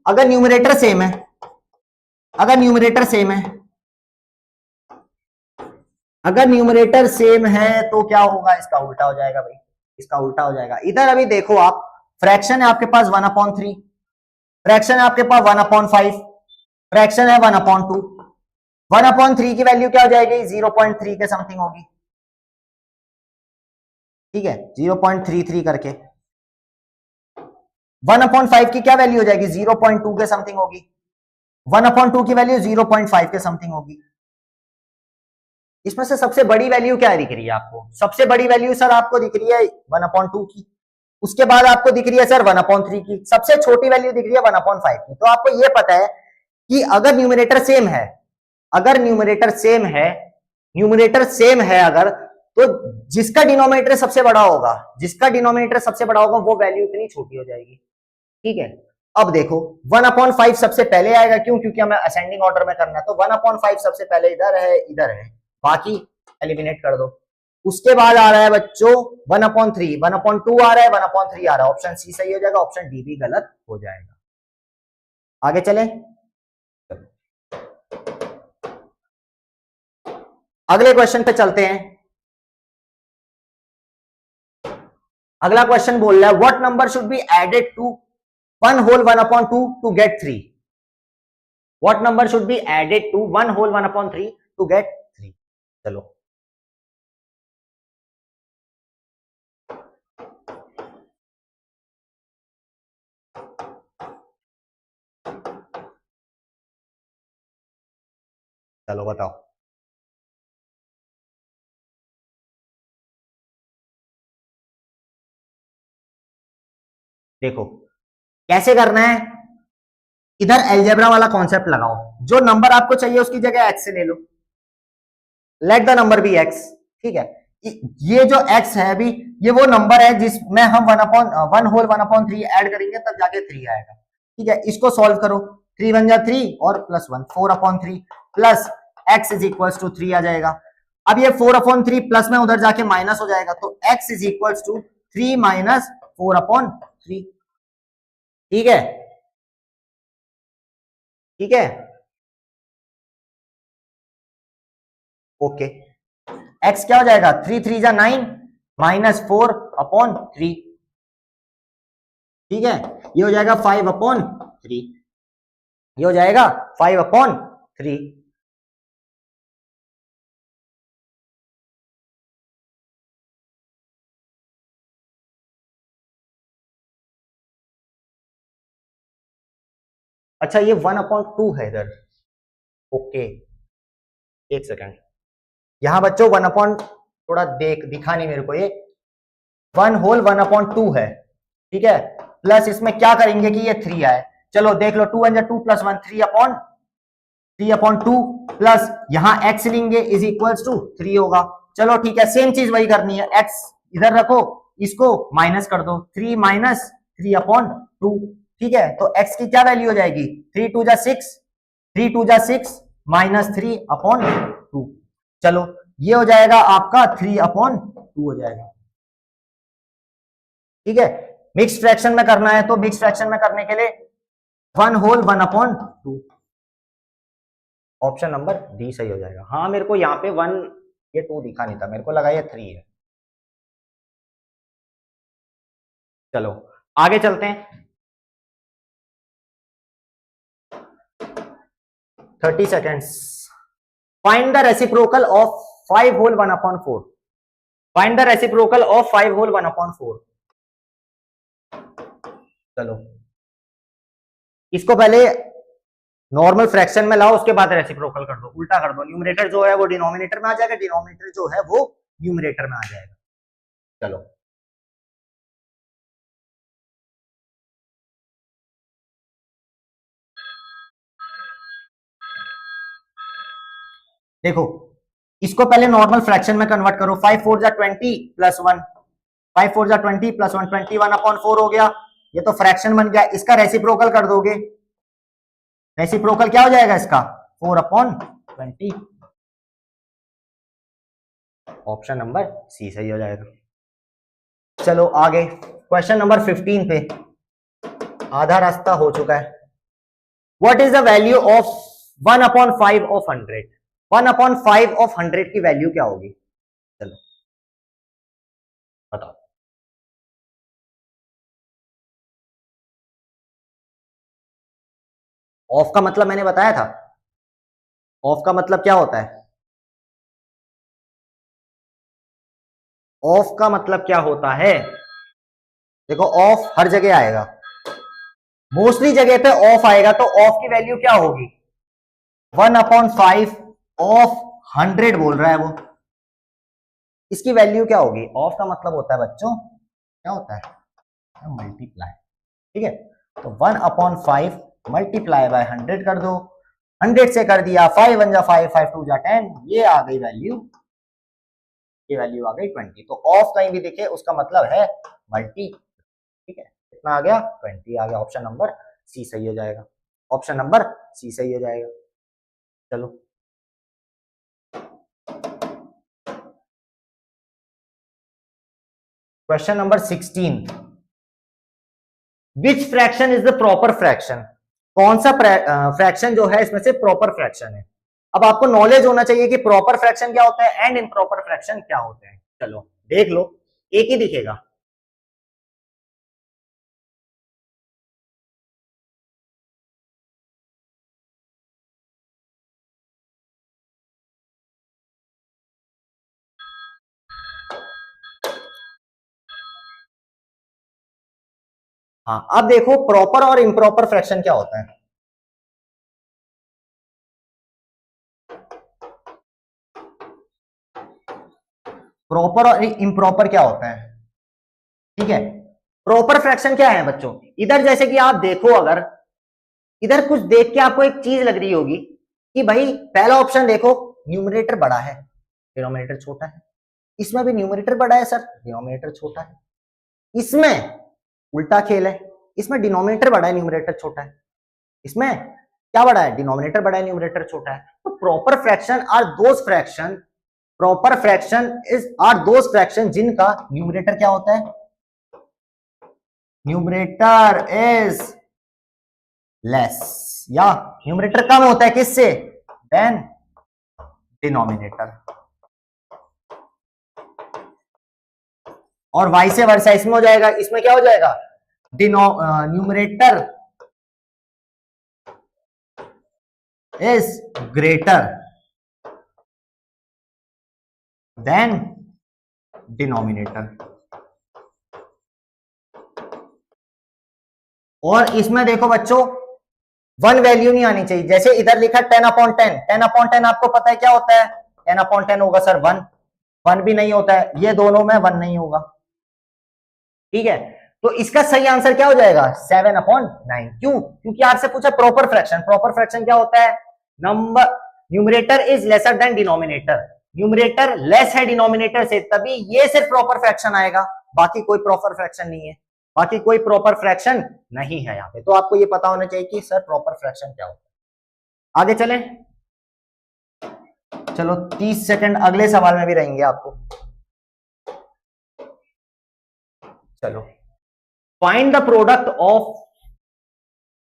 अगर न्यूमरेटर सेम है, अगर न्यूमरेटर सेम है, अगर न्यूमरेटर सेम है तो क्या होगा? इसका उल्टा हो जाएगा भाई, इसका उल्टा हो जाएगा। इधर अभी देखो आप, फ्रैक्शन है आपके पास 1/3, फ्रैक्शन है आपके पास 1/5, फ्रैक्शन है 1/2, 1/3 की वैल्यू क्या हो जाएगी? 0.3 के समथिंग होगी, ठीक है, 0.33 करके। 1/5 की क्या वैल्यू हो जाएगी? 0.2 के समथिंग होगी, 1/2 की वैल्यू 0.5 के समथिंग होगी। इसमें से सबसे बड़ी वैल्यू क्या दिख रही है आपको? सबसे बड़ी वैल्यू सर आपको दिख रही है 1/2 की, उसके बाद आपको दिख रही है सर 1/3 की, सबसे छोटी वैल्यू दिख रही है 1/5 की। तो आपको ये पता है कि अगर न्यूमरेटर सेम है, अगर न्यूमरेटर सेम है, न्यूमरेटर सेम है अगर, तो जिसका डिनोमिनेटर सबसे बड़ा होगा, जिसका डिनोमिनेटर सबसे बड़ा होगा वो वैल्यू इतनी छोटी हो जाएगी। ठीक है, अब देखो 1/5 सबसे पहले आएगा, क्यों? क्योंकि हमें असेंडिंग ऑर्डर में करना है, तो 1/5 सबसे पहले इधर है, इधर है, बाकी एलिमिनेट कर दो। उसके बाद आ रहा है बच्चों 1/3, 1/2 आ रहा है, 1/3 आ रहा है, ऑप्शन सी सही हो जाएगा, ऑप्शन डी भी गलत हो जाएगा। आगे चले, अगले क्वेश्चन पे चलते हैं। अगला क्वेश्चन बोल रहा है what number should be added to 1/2 to get 3। What number should be added to 1/3 to get 3। चलो चलो बताओ। देखो कैसे करना है, इधर एल्जेब्रा वाला कॉन्सेप्ट लगाओ, जो नंबर आपको चाहिए उसकी जगह एक्स से ले लो, let the number be x. ठीक है, ये जो एक्स है अभी, ये वो नंबर है जिसमें हम 1/3 ऐड करेंगे तब जाके 3 आएगा। ठीक है, इसको सॉल्व करो, 3 1 जा 3 और +1 4/3 plus x is equal to 3 आ जाएगा। अब ये 4/3 प्लस में उधर जाके माइनस हो जाएगा, तो x is equal to 3 minus 4/3। ठीक है, ठीक है, ओके। एक्स क्या हो जाएगा, 3 3 जा 9 माइनस 4/3। ठीक है, ये हो जाएगा 5/3, ये हो जाएगा 5/3। अच्छा ये 1/2 है इधर, ओके। एक सेकंड, यहां बच्चों 1 अपॉन, थोड़ा दिखा नहीं मेरे को, ये 1/2 है। ठीक है, प्लस इसमें क्या करेंगे कि ये 3 आए, चलो देख लो, 2 1 जा 2 + 1 3/2 प्लस यहां x लेंगे इज इक्वल टू 3 होगा। चलो ठीक है, सेम चीज वही करनी है, x इधर रखो, इसको माइनस कर दो, 3 माइनस 3/2। ठीक है, तो x की क्या वैल्यू हो जाएगी, 3 2 जा 6, 3 2 जा 6 माइनस 3/2। चलो ये हो जाएगा आपका 3/2 हो जाएगा। ठीक है, मिक्स फ्रैक्शन में करना है, तो मिक्स फ्रैक्शन में करने के लिए 1/2, ऑप्शन नंबर डी सही हो जाएगा। हाँ मेरे को यहाँ पे 1 ये 2 दिखा नहीं था, मेरे को लगा ये 3 है। चलो आगे चलते हैं, 30 seconds. Find the reciprocal of 5 whole 1/4। Find the reciprocal of 5 whole 1/4। चलो इसको पहले नॉर्मल फ्रैक्शन में लाओ, उसके बाद रेसिप्रोकल कर दो, उल्टा कर दो, न्यूमरेटर जो है वो डिनोमिनेटर में आ जाएगा, डिनोमिनेटर जो है वो न्यूमरेटर में आ जाएगा। चलो देखो, इसको पहले नॉर्मल फ्रैक्शन में कन्वर्ट करो, 5 4 जा 20 + 1, 5 4 जा 20 + 1 21/4 हो गया, ये तो फ्रैक्शन बन गया। इसका रेसिप्रोकल कर दोगे, रेसिप्रोकल क्या हो जाएगा इसका, 4/20। ऑप्शन नंबर सी सही हो जाएगा। चलो आगे क्वेश्चन नंबर 15 पे, आधा रास्ता हो चुका है। What is the value of 1/5 of 100। 1/5 of 100 की वैल्यू क्या होगी, चलो बताओ। ऑफ का मतलब मैंने बताया था, ऑफ का मतलब क्या होता है, ऑफ का मतलब क्या होता है, देखो ऑफ हर जगह आएगा, मोस्टली जगह पे ऑफ आएगा, तो ऑफ की वैल्यू क्या होगी? 1/5 ऑफ 100 बोल रहा है वो, इसकी वैल्यू क्या होगी? ऑफ का मतलब होता है बच्चों, क्या होता है? मल्टीप्लाई। ठीक है, तो 1/5 मल्टीप्लाई बाय 100 कर दो, 100 से कर दिया 5 1 जा 5, 5 2 जा 10, ये आ गई वैल्यू, ये वैल्यू आ गई 20। तो ऑफ कहीं भी दिखे उसका मतलब है मल्टी। ठीक है, कितना आ गया? 20 आ गया। ऑप्शन नंबर सी सही हो जाएगा, ऑप्शन नंबर सी सही हो जाएगा। चलो question number 16, which fraction is the proper fraction? कौन सा फ्रैक्शन जो है इसमें से प्रॉपर फ्रैक्शन है? अब आपको नॉलेज होना चाहिए कि प्रॉपर फ्रैक्शन क्या होता है एंड इम्प्रॉपर फ्रैक्शन क्या होते हैं। चलो देख लो, एक ही दिखेगा। हाँ, अब देखो प्रॉपर और इम्प्रॉपर फ्रैक्शन क्या होता है। प्रॉपर और इम्प्रॉपर क्या होता है? ठीक है, प्रॉपर फ्रैक्शन क्या है बच्चों? इधर जैसे कि आप देखो, अगर इधर कुछ देख के आपको एक चीज लग रही होगी कि भाई पहला ऑप्शन देखो, न्यूमरेटर बड़ा है, डिनोमिनेटर छोटा है। इसमें भी न्यूमरेटर बड़ा है सर, डिनोमिनेटर छोटा है। इसमें उल्टा खेल है, इसमें डिनोमिनेटर बड़ा है, न्यूमरेटर छोटा है। इसमें क्या बड़ा है? डिनोमिनेटर बड़ा है, न्यूमरेटर छोटा है। तो proper fraction are those fraction, proper fraction is are those fraction जिनका न्यूमरेटर क्या होता है? न्यूमरेटर इज लेस, या न्यूमरेटर कम होता है किससे? Than denominator. और वाई से वर्सा इसमें हो जाएगा, इसमें क्या हो जाएगा? Numerator is greater than denominator. और इसमें देखो बच्चों, वन वैल्यू नहीं आनी चाहिए। जैसे इधर लिखा 10/10, 10/10 आपको पता है क्या होता है? 10/10 होगा सर 1, 1 भी नहीं होता है, ये दोनों में 1 नहीं होगा। ठीक है, तो इसका सही आंसर क्या हो जाएगा? 7/9। क्यों? क्योंकि आपसे पूछा प्रॉपर फ्रैक्शन, प्रॉपर फ्रैक्शन क्या होता है? Number numerator is lesser than denominator, numerator less है डिनोमिनेटर से, तभी ये सिर्फ प्रॉपर फ्रैक्शन आएगा, बाकी कोई प्रॉपर फ्रैक्शन नहीं है, बाकी कोई प्रॉपर फ्रैक्शन नहीं है यहाँ पे। तो आपको ये पता होना चाहिए कि सर प्रॉपर फ्रैक्शन क्या होता है। आगे चलें, चलो 30 सेकंड अगले सवाल में भी रहेंगे आपको। चलो, फाइंड द प्रोडक्ट ऑफ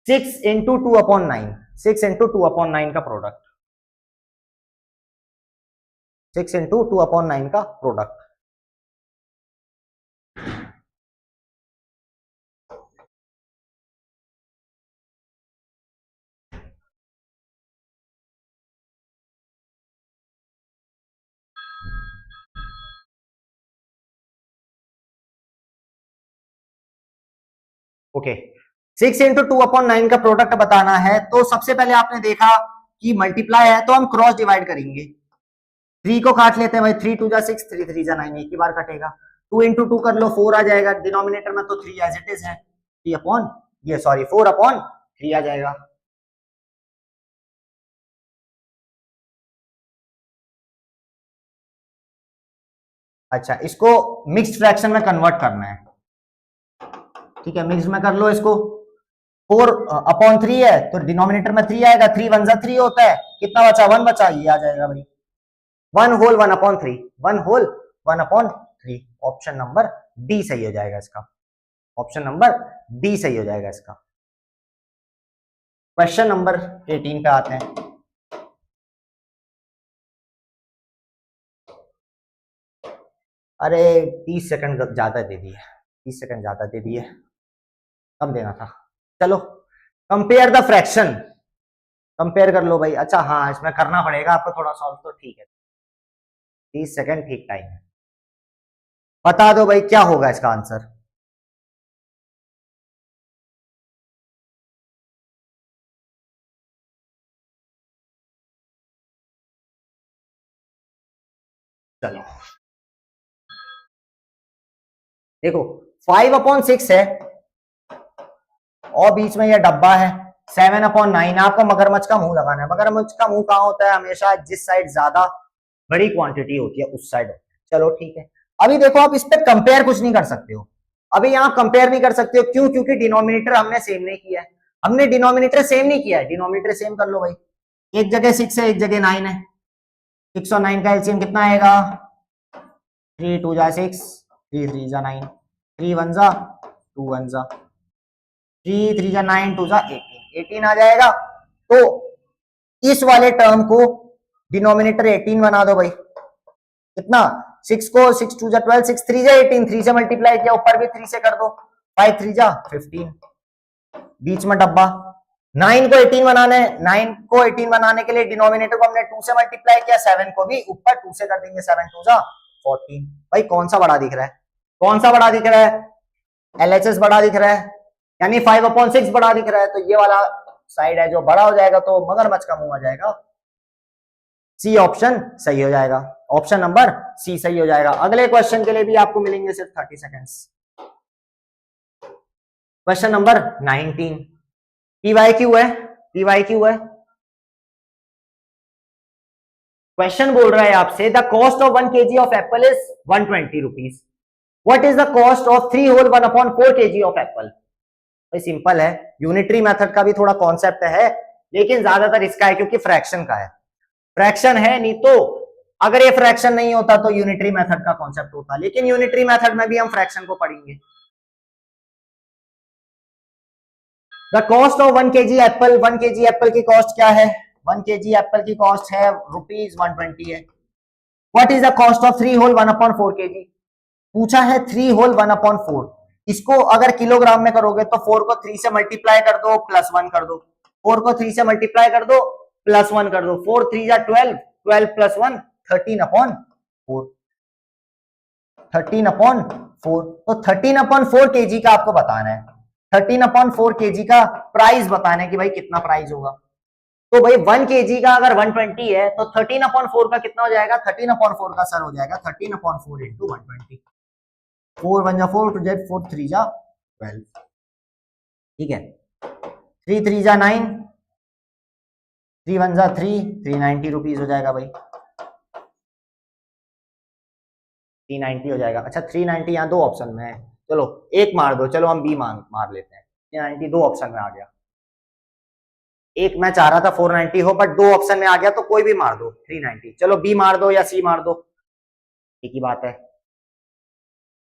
6 × 2/9, 6 × 2/9 का प्रोडक्ट, 6 × 2/9 का प्रोडक्ट। ओके, 6 × 2/9 का प्रोडक्ट बताना है, तो सबसे पहले आपने देखा कि मल्टीप्लाई है तो हम क्रॉस डिवाइड करेंगे। 3 को काट लेते हैं भाई, 3 2 जा 6, 3 3 जा 9, एक ही बार कटेगा। 2 × 2 कर लो, 4 आ जाएगा। डिनोमिनेटर में तो 3 एज इट इज है, 4/3 आ जाएगा। अच्छा, इसको मिक्स्ड फ्रैक्शन में कन्वर्ट करना है। ठीक है, मिक्स में कर लो इसको। 4/3 है तो डिनोमिनेटर में 3 आएगा, 3 1 जा 3 होता है, कितना बचा? 1 बचा, ये आ जाएगा भाई 1/1/3, 1/1/3। ऑप्शन नंबर डी सही हो जाएगा इसका, ऑप्शन नंबर डी सही हो जाएगा इसका। क्वेश्चन नंबर 18 पे आते हैं। अरे 30 सेकंड ज्यादा दे दिए, 30 सेकंड ज्यादा दे दिए, कम देना था। चलो, कंपेयर द फ्रैक्शन, कंपेयर कर लो भाई। अच्छा हाँ, इसमें करना पड़ेगा आपको थोड़ा सॉल्व, तो ठीक है, 30 सेकंड ठीक टाइम है। बता दो भाई क्या होगा इसका आंसर। चलो देखो 5/6 है और बीच में ये डब्बा है 7/9। आपको मगरमच्छ का मुंह लगाना है। मगरमच्छ का मुंह कहाँ होता है? हमेशा जिस साइड ज्यादा बड़ी क्वांटिटी होती है उस साइड होता है। चलो ठीक है। अभी देखो आप इस पे कंपेयर कुछ नहीं कर सकते हो। अभी यहाँ कंपेयर नहीं कर सकते हो, क्यों? क्योंकि डिनोमिनेटर हमने सेम नहीं किया है। हमने डिनोमिनेटर सेम नहीं किया है। डिनोमिनेटर सेम कर लो भाई। एक जगह 6 है, एक जगह 9 है। 6 और 9 का एलसीएम कितना आएगा? 3 2 जा 6, 3 3 जा 9, 3 1 जा 2 1 जा 3 3 जा 9, 2 जा 18 आ जाएगा। तो इस वाले टर्म को डिनोमिनेटर 18 बना दो भाई। कितना? 6 को 6 2 जा 12, 6 3 जा 18, 3 से मल्टीप्लाई किया, ऊपर भी 3 से कर दो, 5 3 जा 15, बीच में डब्बा। 9 को 18 बनाने, 9 को 18 बनाने के लिए डिनोमिनेटर को हमने 2 से मल्टीप्लाई किया, 7 को भी ऊपर 2 से कर देंगे, 7 2 जा 14। भाई कौन सा बड़ा दिख रहा है? कौन सा बड़ा दिख रहा है? LHS बड़ा दिख रहा है, यानी 5/6 बड़ा दिख रहा है। तो ये वाला साइड है जो बड़ा हो जाएगा, तो मगरमच्छ का मुंह आ जाएगा। सी ऑप्शन सही हो जाएगा। ऑप्शन नंबर सी सही हो जाएगा। अगले क्वेश्चन के लिए भी आपको मिलेंगे सिर्फ 30 सेकेंड्स। क्वेश्चन नंबर 19 PYQ है। PYQ है। क्वेश्चन बोल रहा है आपसे the cost of 1 kg of apple is 120 rupees. What is the cost of 3 whole 1/4 kg of apple? भाई सिंपल है। यूनिटरी मेथड का भी थोड़ा कॉन्सेप्ट है, लेकिन ज्यादातर इसका है क्योंकि फ्रैक्शन का है। फ्रैक्शन है, नहीं तो अगर ये फ्रैक्शन नहीं होता तो यूनिटरी मेथड का कॉन्सेप्ट होता, लेकिन यूनिटरी मेथड में भी हम फ्रैक्शन को पढ़ेंगे। The cost of 1 kg Apple, 1 kg Apple की कॉस्ट क्या है? 1 kg एप्पल की कॉस्ट है ₹120 है। What is the cost of 3 whole 1/4 kg? पूछा है 3 होल 1/4। इसको अगर किलोग्राम में करोगे तो 4 को 3 से मल्टीप्लाई कर दो, +1 कर दो। 4 को 3 से मल्टीप्लाई कर दो, +1 कर दो। 4 3 जा 12, 12 + 1 13/4, 13/4। तो 13/4 kg का आपको बताना है। 13/4 kg का प्राइस बताना है कि भाई कितना प्राइस होगा। तो भाई 1 kg का अगर 120 है तो 13/4 का कितना हो जाएगा? 13/4 का सर हो जाएगा 13/4 इंटू 120। 4 1 जा 4, 2 Z 4 3 जा 12, ठीक है। 3 3 जा 9, 3 1 जा 3, 390 रुपीज हो जाएगा भाई। 390 हो जाएगा। अच्छा 390 यहाँ दो ऑप्शन में है, चलो एक मार दो, चलो हम बी मार लेते हैं। 390 दो ऑप्शन में आ गया। एक मैं चाह रहा था 490 हो, बट दो ऑप्शन में आ गया तो कोई भी मार दो 390। चलो बी मार दो या सी मार दो, एक ही बात है।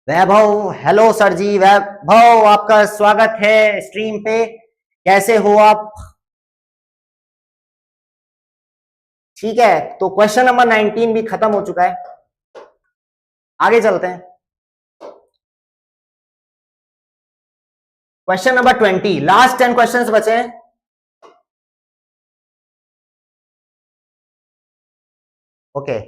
वैभव, हेलो सर जी। वैभव आपका स्वागत है स्ट्रीम पे, कैसे हो आप? ठीक है, तो क्वेश्चन नंबर 19 भी खत्म हो चुका है। आगे चलते हैं। क्वेश्चन नंबर 20, लास्ट 10 क्वेश्चंस बचे हैं। ओके,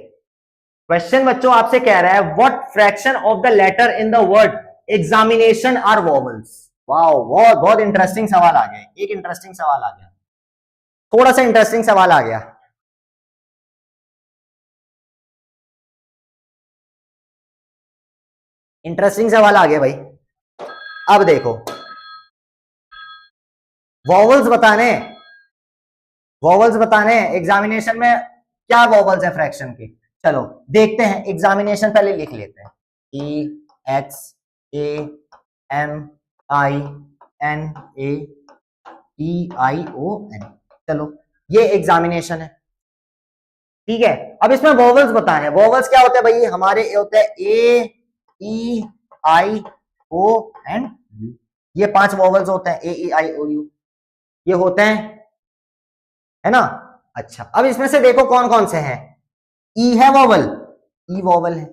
क्वेश्चन बच्चों आपसे कह रहा है what fraction of the letter in the word examination are vowels. Wow, बहुत बहुत इंटरेस्टिंग सवाल आ गया। एक इंटरेस्टिंग सवाल आ गया, थोड़ा सा इंटरेस्टिंग सवाल आ गया। इंटरेस्टिंग सवाल आ गया भाई। अब देखो, वॉवल्स बताने एग्जामिनेशन में क्या वॉवल्स है फ्रैक्शन के। चलो देखते हैं, एग्जामिनेशन पहले लिख लेते हैं। EXAMINATION, चलो ये एग्जामिनेशन है, ठीक है। अब इसमें वॉवल्स बताने, वॉवल्स क्या होते हैं भाई? हमारे होते हैं AEIO एंड U। ये 5 वॉवल्स होते हैं, AEIOU ये होते हैं, है ना। अच्छा अब इसमें से देखो कौन कौन से हैं। ई है वॉवल, ई वॉवल है।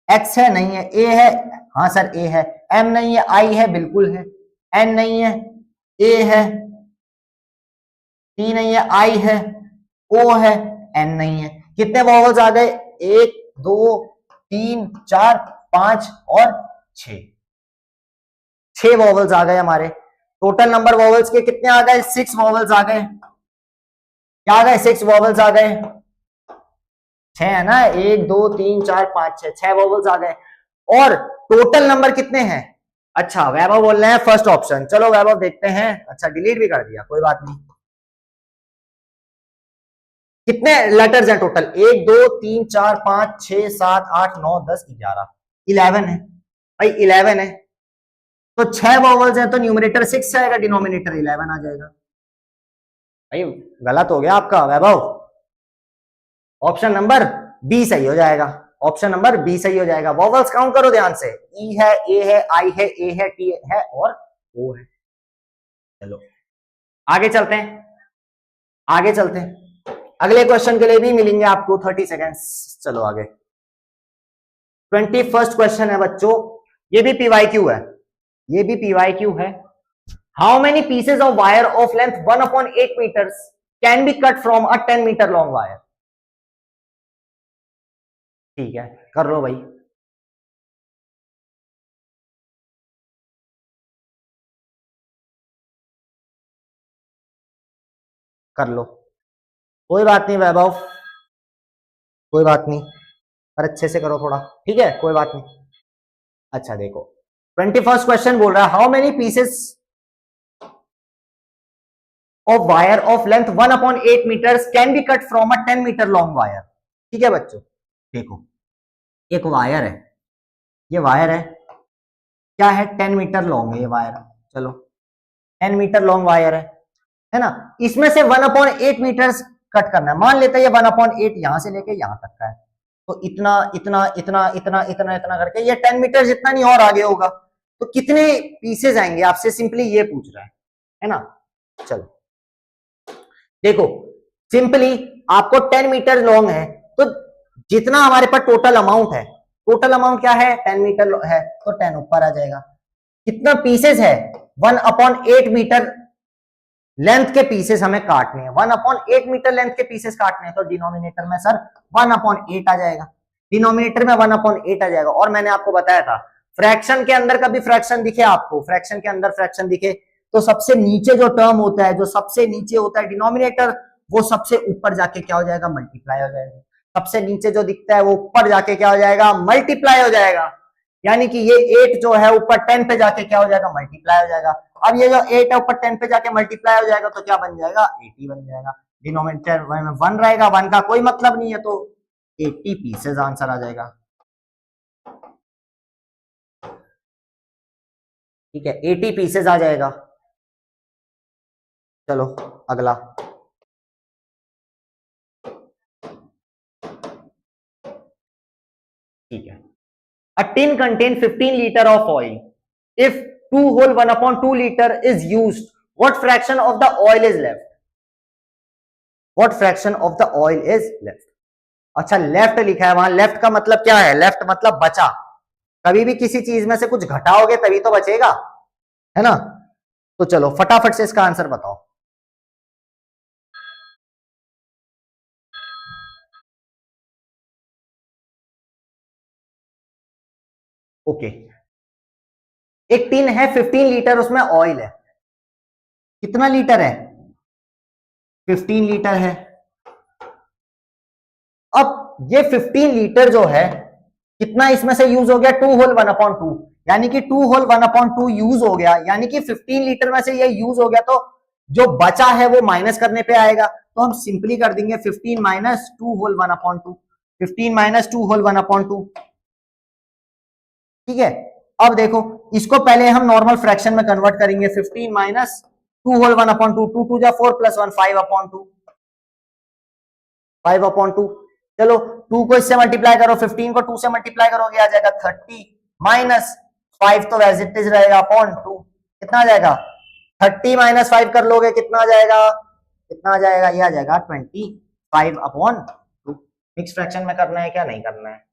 एक्स है, नहीं है। ए है, हाँ सर ए है। एम नहीं है, आई है, बिल्कुल है। एन नहीं है, ए है। टी नहीं है, आई है। ओ है, एन नहीं है। कितने वॉवल्स आ गए? 1 2 3 4 5 और 6। 6 वॉवल्स आ गए हमारे। टोटल नंबर वॉवल्स के कितने आ गए? 6 वॉवल्स आ गए। क्या आ गए? 6 वॉवल्स आ गए। 6 है ना, 1 2 3 4 5 6, 6 वोवल्स आ गए। और टोटल नंबर कितने हैं? अच्छा वैभव बोल रहे हैं फर्स्ट ऑप्शन, चलो वैभव देखते हैं। अच्छा डिलीट भी कर दिया, कोई बात नहीं। कितने लेटर्स हैं टोटल? 1 2 3 4 5 6 7 8 9 10 11, 11 है भाई, 11 है। तो 6 वॉवल्स हैं तो न्यूमरेटर 6 आएगा, डिनोमिनेटर 11 आ जाएगा। भाई गलत हो गया आपका वैभव, ऑप्शन नंबर बी सही हो जाएगा, ऑप्शन नंबर बी सही हो जाएगा। वॉवल्स काउंट करो ध्यान से, ई है, ए है, आई है, ए है, टी है और ओ है। चलो आगे चलते हैं, आगे चलते हैं। अगले क्वेश्चन के लिए भी मिलेंगे आपको 30 सेकेंड्स। चलो आगे 21st क्वेश्चन है बच्चों, ये भी पीवाईक्यू है, ये भी पीवाईक्यू है। How many pieces of wire of length 1/8 metres can be cut from a 10 metre long wire? ठीक है कर लो भाई। कर लो, कोई बात नहीं वैभव, कोई बात नहीं, पर अच्छे से करो थोड़ा, ठीक है कोई बात नहीं। अच्छा देखो 21st क्वेश्चन बोल रहा है how many pieces of wire of length 1/8 metres can be cut from a 10 metre long wire. ठीक है बच्चों, देखो एक वायर है, ये वायर है, क्या है 10 मीटर लॉन्ग है ये वायर, चलो 10 मीटर लॉन्ग वायर है ना। इसमें से 1/8 मीटर्स कट करना है, मान लेते हैं ये 1/8 यहां से लेके यहां तक का है, तो इतना इतना इतना इतना इतना इतना करके ये 10 मीटर जितना नहीं और आगे होगा, तो कितने पीसेज आएंगे, आपसे सिंपली ये पूछ रहा है ना। चलो देखो सिंपली आपको 10 मीटर लॉन्ग है, तो जितना हमारे पास टोटल अमाउंट है, टोटल अमाउंट क्या है 10 मीटर है, तो 10 ऊपर आ जाएगा। कितना पीसेस है 1/8 मीटर लेंथ के पीसेस हमें काटने हैं, 1/8 मीटर लेंथ के पीसेस काटने हैं, तो डिनोमिनेटर में सर 1/8 आ जाएगा, डिनोमिनेटर में 1/8 आ जाएगा। और मैंने आपको बताया था फ्रैक्शन के अंदर कभी फ्रैक्शन दिखे आपको, फ्रैक्शन के अंदर फ्रैक्शन दिखे तो सबसे नीचे जो टर्म होता है, जो सबसे नीचे होता है डिनोमिनेटर, वो सबसे ऊपर जाके क्या हो जाएगा मल्टीप्लाई हो जाएगा, सबसे नीचे जो दिखता है वो ऊपर जाके क्या हो जाएगा मल्टीप्लाई हो जाएगा। यानी कि ये 8 जो है ऊपर 10 पे जाके क्या हो जाएगा मल्टीप्लाई हो जाएगा। अब ये जो 8 है ऊपर 10 पे जाके मल्टीप्लाई हो जाएगा तो क्या बन जाएगा 80 बन जाएगा, डिनोमिनेटर में 1 रहेगा, 1 का कोई मतलब नहीं है, तो 80 पीसेज आंसर आ जाएगा। ठीक है 80 पीसेज आ जाएगा। चलो अगला, ठीक है। A tin contain 15 liter of oil. If 2 whole 1/2 liter is used, what fraction of the oil is left? What fraction of the oil is left? अच्छा लेफ्ट लिखा है वहां, लेफ्ट का मतलब क्या है, लेफ्ट मतलब बचा। कभी भी किसी चीज में से कुछ घटाओगे तभी तो बचेगा, है ना। तो चलो फटाफट से इसका आंसर बताओ। ओके एक टिन है 15 लीटर, उसमें ऑयल है, कितना लीटर है 15 लीटर है। अब ये 15 लीटर जो है कितना इसमें से यूज हो गया 2 होल 1/2, यानी कि 2 होल 1/2 यूज हो गया, यानी कि 15 लीटर में से ये यूज हो गया, तो जो बचा है वो माइनस करने पे आएगा, तो हम सिंपली कर देंगे 15 माइनस 2 होल 1/2, 15 माइनस 2 होल 1/2। ठीक है अब देखो इसको पहले हम नॉर्मल फ्रैक्शन में कन्वर्ट करेंगे, 15 माइनस 2 होल 1/2, 2 2 जा 4 प्लस 1 5/2, 5/2। चलो 2 को इससे मल्टीप्लाई करो, 15 को 2 से मल्टीप्लाई करोगे आ जाएगा 30 माइनस 5 तो एज इट इज रहेगा अपॉन 2, कितना आ जाएगा 30 माइनस 5 कर लोगे कितना आ जाएगा, कितना आ जाएगा ये आ जाएगा 25/2। मिक्स फ्रैक्शन में करना है क्या नहीं करना है,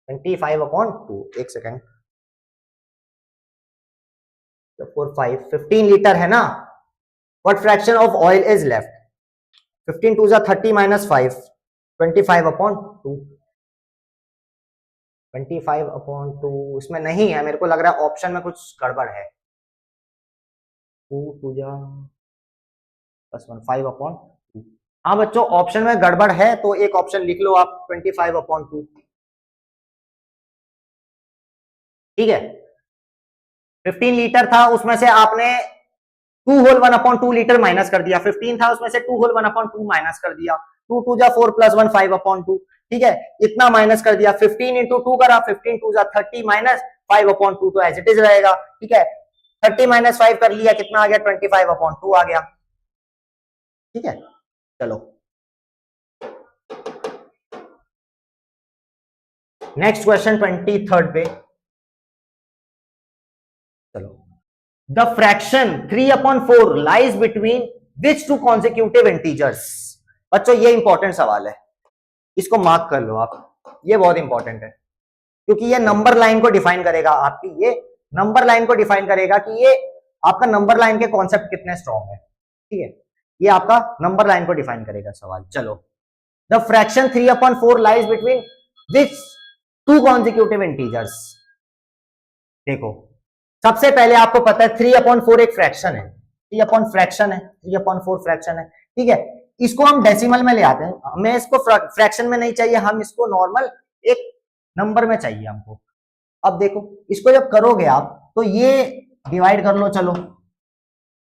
25/2, एक सेकेंड, 4 5 15 लीटर है ना, what fraction of oil is left, 15 2 30 minus 5 25/2, 25/2 इसमें नहीं है, मेरे को लग रहा है ऑप्शन में कुछ गड़बड़ है, 2 2 +1 5/2 हाँ बच्चों, ऑप्शन में गड़बड़ है तो एक ऑप्शन लिख लो आप, 25/2। ठीक है, 15 लीटर था, उसमें से आपने 2 होल 1/2 लीटर माइनस कर दिया। 15 था, उसमें से 2 होल 1/2 माइनस कर दिया। 2 2 जा 4 प्लस 1 5/2। ठीक है, इतना माइनस कर दिया। 15 इंटू 2 करा, 15 2 जा 30 माइनस 5/2 तो एज इट इज रहेगा। ठीक है, 30 माइनस 5 कर लिया, कितना आ गया? 25/2 आ गया। ठीक है, चलो नेक्स्ट क्वेश्चन 23rd पे चलो। The fraction 3/4 lies between which two consecutive integers. बच्चों ये इंपॉर्टेंट सवाल है, इसको मार्क कर लो आप, ये बहुत इंपॉर्टेंट है क्योंकि ये नंबर लाइन को डिफाइन करेगा आपकी, ये नंबर लाइन को डिफाइन करेगा कि ये आपका नंबर लाइन के कॉन्सेप्ट कितने स्ट्रॉन्ग है। ठीक है, ये आपका नंबर लाइन को डिफाइन करेगा सवाल। चलो, the fraction 3/4 lies between which two consecutive integers. देखो, सबसे पहले आपको पता है 3/4 एक फ्रैक्शन है, 3/4 फ्रैक्शन है। ठीक है, इसको हम डेसिमल में ले आते हैं, हमें इसको फ्रैक्शन में नहीं चाहिए, हम इसको नॉर्मल एक नंबर में चाहिए हमको। अब देखो, इसको जब करोगे आप तो ये डिवाइड कर लो, चलो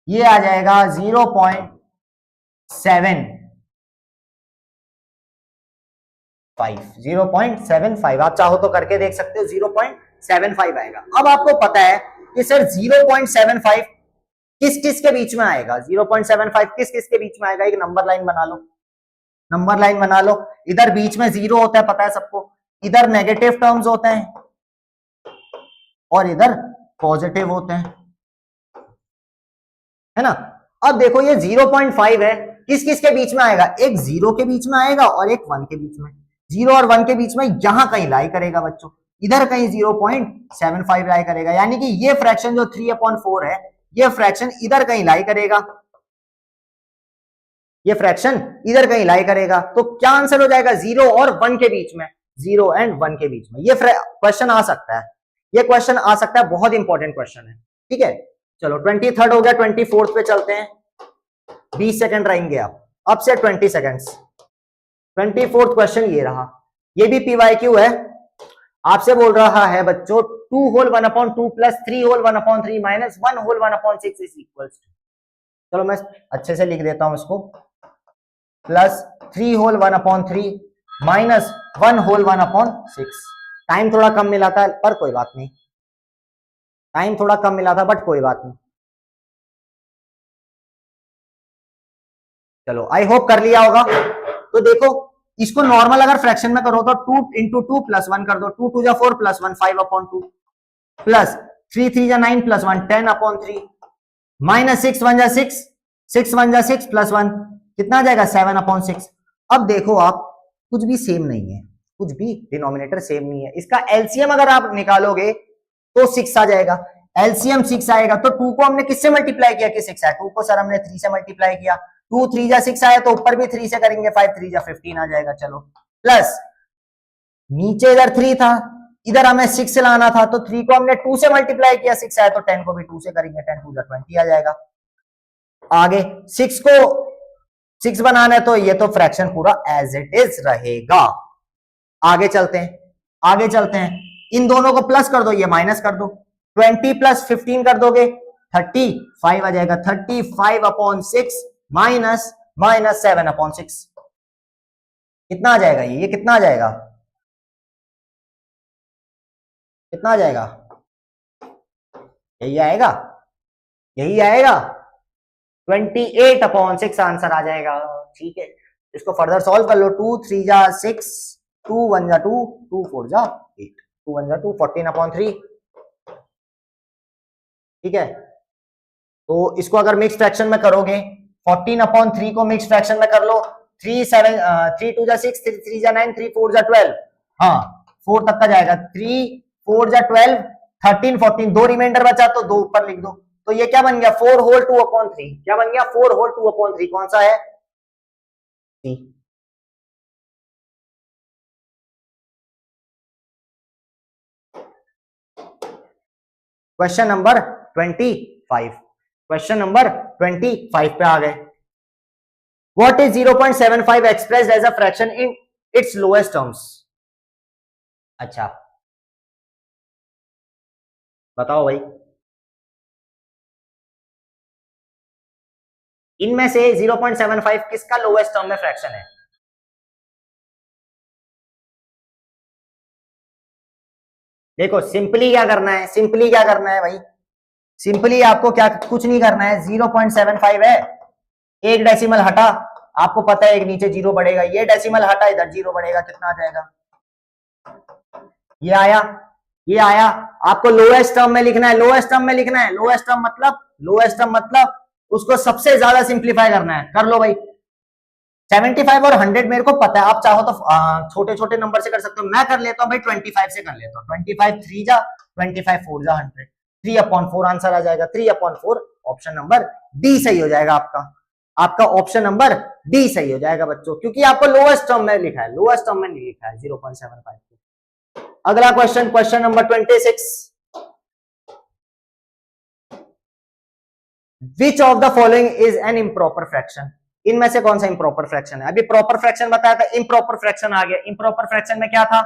ये आ जाएगा 0.75 आप चाहो तो करके देख सकते हो, 0.75 आएगा। अब आपको पता है कि सर 0.75 किस किस के बीच में आएगा, 0.75 किस किस के बीच में आएगा? एक नंबर लाइन बना लो, नंबर लाइन बना लो। इधर बीच में 0 होता है, पता है सबको, इधर नेगेटिव टर्म्स होते हैं और इधर पॉजिटिव होते हैं, है ना। अब देखो ये 0.5 है, किस किस के बीच में आएगा? एक 0 के बीच में आएगा और एक 1 के बीच में। 0 और 1 के बीच में यहां कहीं लाई करेगा बच्चों, इधर कहीं 0.75 लाई करेगा, यानी कि ये फ्रैक्शन जो 3/4 है, ये फ्रैक्शन इधर कहीं लाई करेगा, ये फ्रैक्शन इधर कहीं लाई करेगा। तो क्या आंसर हो जाएगा? 0 और 1 के बीच में, 0 एंड 1 के बीच में। ये क्वेश्चन आ सकता है, ये क्वेश्चन आ सकता है, बहुत इंपॉर्टेंट क्वेश्चन है। ठीक है, चलो 23rd हो गया, 24th पे चलते हैं। 20 सेकंड रहेंगे आप, अब से 20 सेकंड्स। 24th क्वेश्चन ये रहा, ये भी पीवाईक्यू है। आपसे बोल रहा है बच्चों 2 whole 1/2 plus 3 whole 1/3 minus 1 whole 1/6 is equals to, चलो मैं अच्छे से लिख देता हूं इसको, plus 3 whole 1/3 minus 1 whole 1/6। Time थोड़ा कम मिला था पर कोई बात नहीं, टाइम थोड़ा कम मिला था बट कोई बात नहीं। चलो आई होप कर लिया होगा। तो देखो, इसको नॉर्मल अगर फ्रैक्शन में करो तो 2 इंटू 2 प्लस 1 कर दो, 2 2 जा 4 प्लस 1 5/2 प्लस 3 3 जा 9 प्लस 1 10/3 माइनस 6 1 जा 6 6 1 जा 6 प्लस 1 कितना आ जाएगा? 7/6। अब देखो आप, कुछ भी सेम नहीं है, कुछ भी डिनोमिनेटर सेम नहीं है। इसका एलसीएम अगर आप निकालोगे तो 6 आ जाएगा, एलसीएम 6 आएगा। तो 2 को हमने किससे मल्टीप्लाई किया कि 6 आया? 2 को सर हमने 3 से मल्टीप्लाई किया, 2 3 जा 6 आया तो ऊपर भी 3 से करेंगे, 5 3 जा 15 आ जाएगा। चलो प्लस नीचे इधर 3 था, इधर हमें 6 लाना था, तो 3 को हमने 2 से मल्टीप्लाई किया, 6 आया तो 10 को भी 2 से करेंगे, 10 2 जा 20 आ जाएगा। आगे 6 को 6 बनाना है तो ये तो फ्रैक्शन पूरा एज इट इज रहेगा। आगे चलते हैं, आगे चलते हैं, इन दोनों को प्लस कर दो, ये माइनस कर दो, 20 प्लस 15 कर दोगे 35 आ जाएगा, 35/6 माइनस माइनस 7/6 कितना आ जाएगा? ये कितना आ जाएगा? कितना आ जाएगा? यही आएगा, यही आएगा, 28/6 आंसर आ जाएगा। ठीक है, इसको फर्दर सॉल्व कर लो, 2 3 जा 6 2 1 जा 2 2 4 जा 8 2 1 जा 2 14/3। ठीक है, तो इसको अगर मिक्स फ्रैक्शन में करोगे, 14/3 को मिक्स फ्रैक्शन में कर लो, 3 7 3 2 जा 6 3 3 जा 9 3 4 जा 12, हाँ 4 तक का जाएगा, 3 4 जा 12 13 14, 2 रिमाइंडर बचा तो 2 ऊपर लिख दो। तो ये क्या बन गया? 4 होल 2/3। क्या बन गया? 4 होल 2/3। कौन सा है? C. Question number 25, question number 25 पे आ गए। What is 0.75 expressed as a fraction in its lowest terms? अच्छा बताओ भाई, इनमें से 0.75 किसका लोएस्ट टर्म में फ्रैक्शन है? देखो सिंपली क्या करना है, सिंपली क्या करना है भाई, सिंपली आपको क्या कुछ नहीं करना है, 0.75 है, एक डेसिमल हटा, आपको पता है एक नीचे जीरो बढ़ेगा, ये डेसिमल हटा इधर जीरो बढ़ेगा, कितना आ जाएगा? ये आया, ये आया। आपको लोएस्ट टर्म में लिखना है, लोएस्ट टर्म में लिखना है, लोएस्ट टर्म मतलब, लोएस्ट टर्म मतलब उसको सबसे ज्यादा सिंप्लीफाई करना है, कर लो भाई। 75 और 100 मेरे को पता है, आप चाहो तो छोटे छोटे नंबर से कर सकते हो, मैं कर लेता हूं भाई 25 से कर लेता हूं। 25 3 जा 25 4 जा 100, 3/4 आंसर आ जाएगा, 3/4 ऑप्शन नंबर डी सही हो जाएगा आपका, आपका ऑप्शन नंबर डी सही हो जाएगा बच्चों, क्योंकि आपको लोएस्ट टर्म में लिखा है, लोएस्ट टर्म में नहीं लिखा है 0.75। अगला question, question number 26, which of the following is an improper fraction? इनमें से कौन सा इंप्रॉपर फ्रैक्शन है? अभी प्रॉपर फ्रैक्शन बताया था, इम्प्रॉपर फ्रैक्शन आ गया। इम्प्रॉपर फ्रैक्शन में क्या था?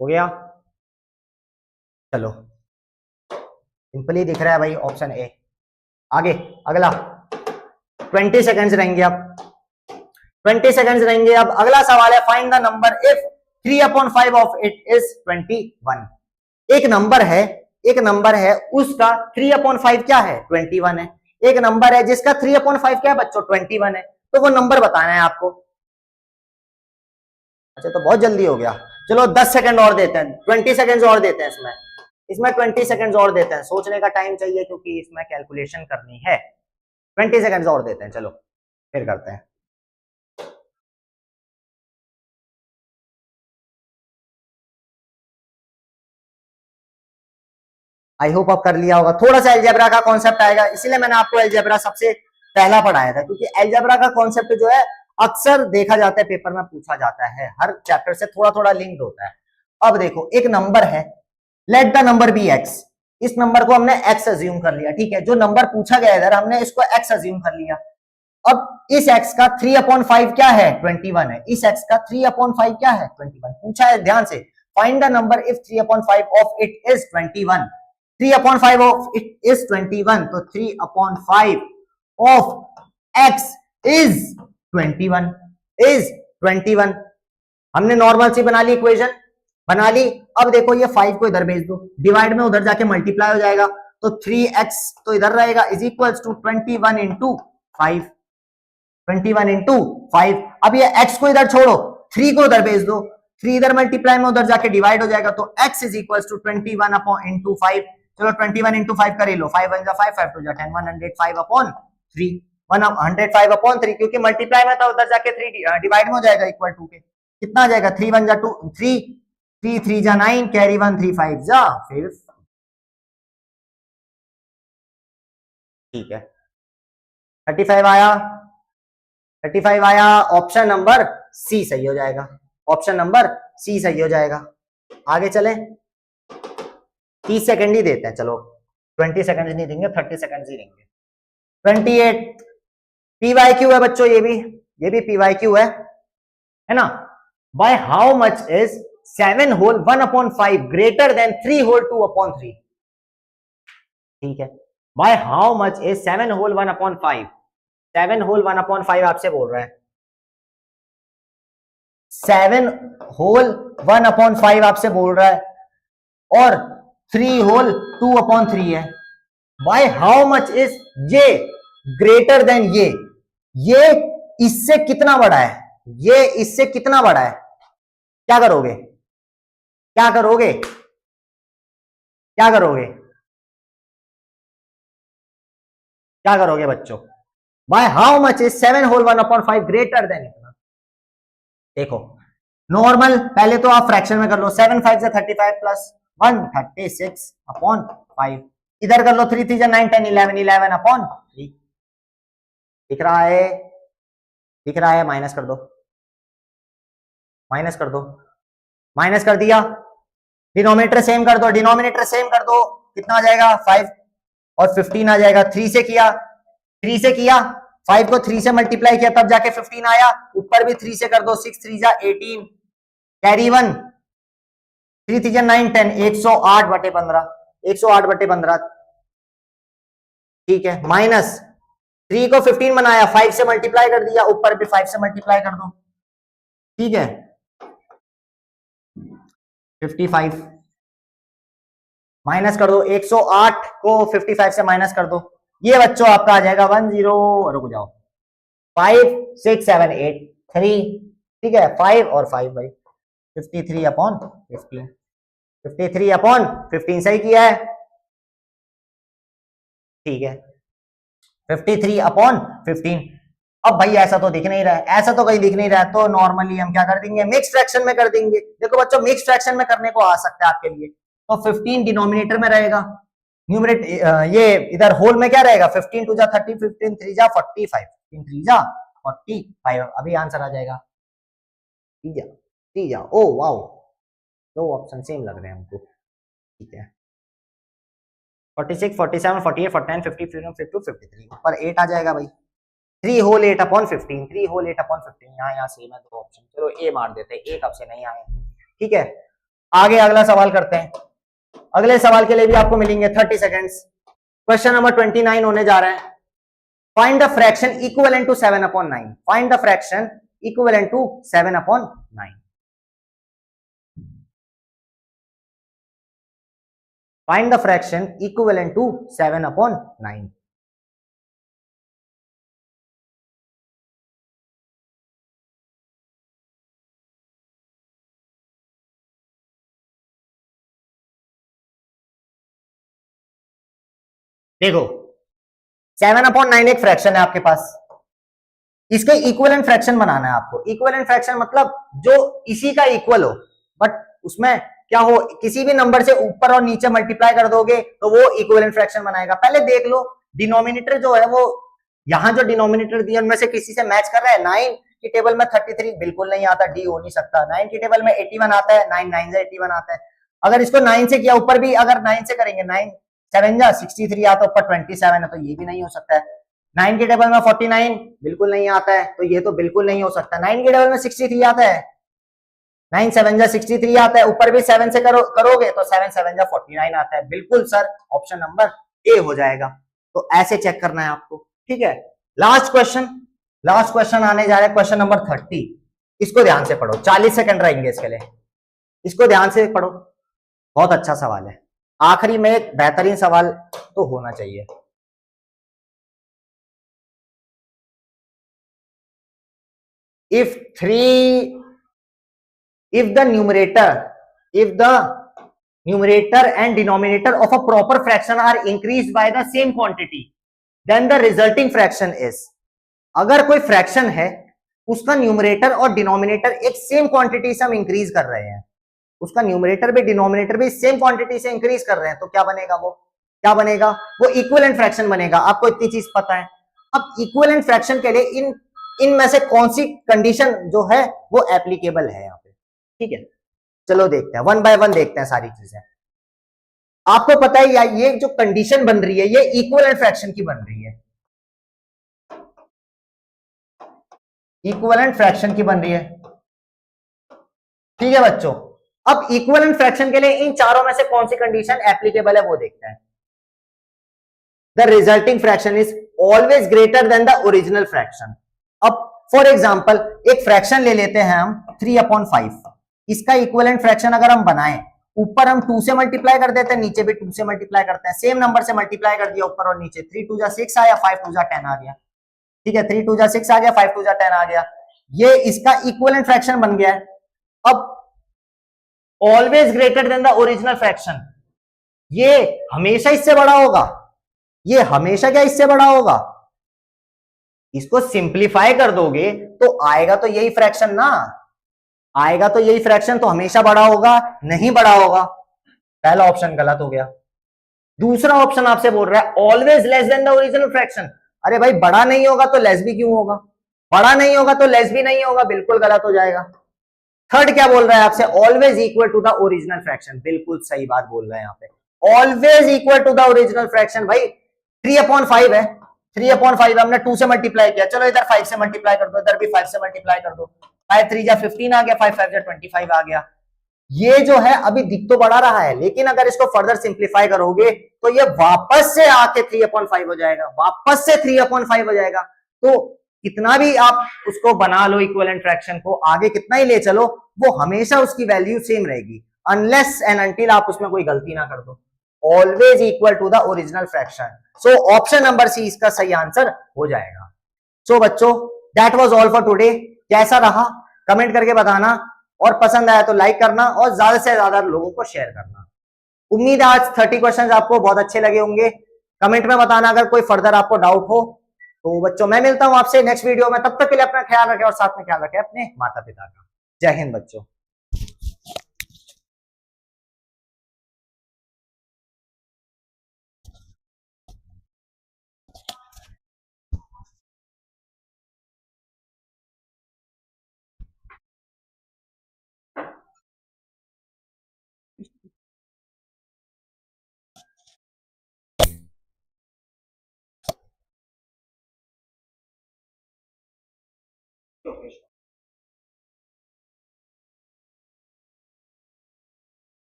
हो गया, चलो सिंपली दिख रहा है भाई, ऑप्शन ए। आगे अगला 20 सेकंड्स रहेंगे, अब 20 सेकंड्स रहेंगे। अब अगला सवाल है, find the number if 3/5 of it is 21। एक नंबर है, एक नंबर है उसका 3/5 क्या है? 21 है। एक नंबर है जिसका 3/5 क्या है बच्चों? 21 है। तो वो नंबर बताना है आपको। अच्छा तो बहुत जल्दी हो गया, चलो 10 सेकंड और देते हैं, 20 सेकंड्स और देते हैं इसमें, इसमें 20 सेकंड्स और देते हैं, सोचने का टाइम चाहिए क्योंकि इसमें कैलकुलेशन करनी है। 20 सेकंड्स और देते हैं, चलो फिर करते हैं। आई होप आप कर लिया होगा, थोड़ा सा अलजेब्रा का कॉन्सेप्ट आएगा, इसीलिए मैंने आपको अलजेब्रा सबसे पहला पढ़ाया था, क्योंकि अलजेब्रा का कॉन्सेप्ट जो है अक्सर देखा जाता है, पेपर में पूछा जाता है, हर चैप्टर से थोड़ा थोड़ा लिंक्ड होता है। अब देखो एक नंबर है, let the number be x, इस नंबर को हमने एक्स अज्यूम कर लिया, ठीक है, जो नंबर पूछा गया इधर हमने इसको एक्स अज्यूम कर लिया। अब इस x का 3/5 क्या है? 21 है। इस x का 3/5 क्या है? 21 पूछा है, ध्यान से। Find the number if 3/5 of it is 21। 3/5 of it is 21, तो 3/5 ऑफ x इज 21, इज 21। हमने नॉर्मल सी बना ली इक्वेशन, बना ली। अब देखो ये 5 को इधर भेज दो, डिवाइड में उधर जाके मल्टीप्लाई हो जाएगा, तो 3x तो इधर रहेगा, is equals to 21 into 5, 21 into 5। अब ये x को इधर छोड़ो, 3 को उधर भेज दो, 3 इधर मल्टीप्लाई में उधर जाके डिवाइड हो जाएगा, तो x is equals to 21 upon into 5। चलो 21 इंटू 5 कर लो, 5 1 जा 5, 5 2 जा 10, 105 अपॉन 3, 105 अपॉन 3, क्योंकि मल्टीप्लाई में था उधर जाके 3 डिवाइड में हो जाएगा इक्वल टू के, कितना आ जाएगा? 3 1 जा 2 3, 3 3 जा 9, कैरी 1 3 5 जा 5, ठीक है 35 आया, 35 आया, ऑप्शन नंबर सी सही हो जाएगा, ऑप्शन नंबर सी सही हो जाएगा। आगे चले, 30 सेकंड ही देते हैं, चलो 20 सेकंड नहीं देंगे, 30 सेकंड ही देंगे। 28 PYQ है बच्चों, ये भी PYQ है ना। By how much is 7 whole 1/5 greater than 3 whole 2/3? ठीक है, by how much is 7 whole 1/5, 7 whole 1/5 आपसे बोल रहा है, 7 होल 1/5 आपसे बोल रहा है, और 3 होल 2/3 है। बाय हाउ मच इज ये ग्रेटर देन ये इससे कितना बड़ा है? ये इससे कितना बड़ा है? क्या करोगे, क्या करोगे, क्या करोगे, क्या करोगे बच्चों? By how much is 7 whole 1/5 greater than इतना? देखो नॉर्मल, पहले तो आप फ्रैक्शन में कर लो, 7 5 से 35 प्लस 136/5। इधर कर लो 3 3 जा 9 10 11 11/3। दिख रहा है, दिख रहा है, माइनस कर दो, माइनस कर दो, माइनस कर दिया। डिनोमिनेटर सेम कर दो, डिनोमिनेटर सेम कर दो, कितना आ जाएगा 5 और 15 आ जाएगा। 3 से किया, 3 से किया, 5 को 3 से मल्टीप्लाई किया तब जाके 15 आया। ऊपर भी 3 से कर दो, 6 3 जा 18, कैरी 1, 3 3 जा 9 10, 108/15, 108/15। ठीक है, माइनस 3 को 15 बनाया, 5 से मल्टीप्लाई कर दिया, ऊपर भी 5 से मल्टीप्लाई कर दो। ठीक है, 55 माइनस कर दो, 108 को 55 से माइनस कर दो। ये बच्चों आपका आ जाएगा 10, रुक जाओ, 5 6 7 8 3। ठीक है, 5 और 5 भाई 53/15, 53/15 सही किया है। ठीक है, 53/15। अब भाई ऐसा तो दिख नहीं रहा है, ऐसा तो कहीं दिख नहीं रहा है, तो नॉर्मली हम क्या कर देंगे, मिक्स फ्रैक्शन में कर देंगे। देखो बच्चों, मिक्स फ्रैक्शन में करने को आ सकता है आपके लिए। तो 15 डिनोमिनेटर में रहेगा, न्यूमरेटर ये इधर होल में क्या रहेगा, 15 2 जा 30, 15 3 जा 45, 15 3 जा 45। अभी आंसर आ जाएगा, तीजा। ओ वाओ, दो ऑप्शन सेम लग रहे हैं हमको। ठीक है, 46 47 48 49 50 51 52 53 पर 8 आ जाएगा भाई। 3 होल 8/15, 3 होल 8/15 यहाँ सेम है दो ऑप्शन। चलो ए मार देते हैं, ए कब से नहीं आए। ठीक है, आगे अगला सवाल करते हैं। अगले सवाल के लिए भी आपको मिलेंगे 30 सेकंड्स। क्वेश्चन नंबर 29 होने जा रहा है। Find the fraction equivalent to 7/9। Find the fraction equivalent to 7/9। Find the fraction equivalent to 7/9। देखो 7/9 एक फ्रैक्शन है आपके पास, इसके इक्विवेलेंट फ्रैक्शन बनाना है आपको। इक्विवेलेंट फ्रैक्शन मतलब जो इसी का इक्वल हो, बट उसमें क्या हो, किसी भी नंबर से ऊपर और नीचे मल्टीप्लाई कर दोगे तो वो इक्विवेलेंट फ्रैक्शन बनाएगा। पहले देख लो डिनोमिनेटर जो है वो, यहां जो डिनोमिनेटर दिया उनमें से किसी से मैच कर रहा है। 9 की टेबल में 33 बिल्कुल नहीं आता, डी हो नहीं सकता। 9 की टेबल में 81 आता है, 9 9 से 81 आता है। अगर इसको 9 से किया, ऊपर भी अगर 9 से करेंगे, 9 7 जा 63 आता है, ऊपर 27 है, तो ये भी नहीं हो सकता है। 9 की टेबल में 49 बिल्कुल नहीं आता है, तो ये तो बिल्कुल नहीं हो सकता। 9 की टेबल में 63 आता है, 9 7 जा 63 आता है, ऊपर भी 7 से करोगे तो 7 7 जा 49 आता है। बिल्कुल सर, ऑप्शन नंबर ए हो जाएगा। तो ऐसे चेक करना है आपको। ठीक है, लास्ट क्वेश्चन आने जा रहा है, क्वेश्चन नंबर 30। इसको ध्यान से पढ़ो, 40 सेकंड रहेंगे इसके लिए, इसको ध्यान से पढ़ो, बहुत अच्छा सवाल है। आखिरी में एक बेहतरीन सवाल तो होना चाहिए। If the numerator and denominator of a proper fraction are increased by the same quantity, then the resulting fraction is। अगर कोई फ्रैक्शन है, उसका न्यूमरेटर और डिनोमिनेटर एक सेम क्वांटिटी से हम इंक्रीज कर रहे हैं, उसका न्यूमरेटर भी डिनोमिनेटर भी सेम क्वांटिटी से इंक्रीज कर रहे हैं, तो क्या बनेगा, वो क्या बनेगा, वो इक्विवेलेंट फ्रैक्शन बनेगा। आपको इतनी चीज पता है। अब इक्विवेलेंट फ्रैक्शन के लिए इनमें से कौन सी कंडीशन जो है वो एप्लीकेबल है यहाँ पे। ठीक है, चलो देखते हैं, वन बाय वन देखते हैं सारी चीजें। आपको पता है या ये जो कंडीशन बन रही है ये इक्विवेलेंट फ्रैक्शन की बन रही है, इक्विवेलेंट फ्रैक्शन की बन रही है। ठीक है बच्चों, अब इक्विवेलेंट फ्रैक्शन के लिए इन चारों में से कौन सी कंडीशन एप्लीकेबल है वो देखते हैं। The resulting fraction is always greater than the original fraction. अब फॉर एग्जांपल एक फ्रैक्शन ले लेते हैं हम 3/5। इसका इक्विवेलेंट फ्रैक्शन अगर हम बनाएं, ऊपर हम 2 से मल्टीप्लाई कर देते हैं, नीचे भी 2 से मल्टीप्लाई करते हैं, सेम नंबर से मल्टीप्लाई कर दिया ऊपर और नीचे। 3 2 जा 6 आया, 5 2 जा 10 आ गया। ठीक है, 3 2 जा 6 आ गया, 5 2 जा 10 आ गया। ये इसका इक्विवेलेंट फ्रैक्शन बन गया है। अब always greater than the original fraction, ये हमेशा इससे बड़ा होगा, ये हमेशा क्या इससे बड़ा होगा। इसको सिंप्लीफाई कर दोगे तो आएगा तो यही फ्रैक्शन ना, आएगा तो यही फ्रैक्शन, तो हमेशा बड़ा होगा नहीं, बड़ा होगा। पहला ऑप्शन गलत हो गया। दूसरा ऑप्शन आपसे बोल रहा है always less than the original fraction. अरे भाई बड़ा नहीं होगा तो लेस भी क्यों होगा, बड़ा नहीं होगा तो लेस भी नहीं होगा, बिल्कुल गलत हो जाएगा। थर्ड क्या बोल रहा है आपसे, always equal to the original fraction, बिल्कुल सही बात बोल रहे हैं यहाँ पे, always equal to the original fraction. भाई 3/5 है, 3/5 हमने 2 से मल्टीप्लाई किया, चलो इधर 5 से मल्टीप्लाई कर दो, इधर भी 5 से मल्टीप्लाई कर दो, 5 3 जा 15 आ गया, 5 5 जा 25 आ गया। ये जो है अभी दिख तो बढ़ा रहा है, लेकिन अगर इसको फर्दर सिंप्लीफाई करोगे तो ये वापस से आके 3/5 हो जाएगा, वापस से 3/5 हो जाएगा। तो कितना भी आप उसको बना लो इक्विवेलेंट फ्रैक्शन को, आगे कितना ही ले चलो, वो हमेशा उसकी वैल्यू सेम रहेगी, अनलेस एंड अनटिल आप उसमें कोई गलती ना कर दो। Always equal to the original fraction. So option number C इसका सही आंसर हो जाएगा। सो बच्चों that was all for today. कैसा रहा कमेंट करके बताना, और पसंद आया तो लाइक करना और ज्यादा से ज्यादा लोगों को शेयर करना। उम्मीद है आज 30 क्वेश्चंस आपको बहुत अच्छे लगे होंगे। कमेंट में बताना अगर कोई फर्दर आपको डाउट हो। तो बच्चों मैं मिलता हूं आपसे नेक्स्ट वीडियो में, तब तक के लिए अपना ख्याल रखें और साथ में ख्याल रखें अपने माता पिता का। जय हिंद बच्चों।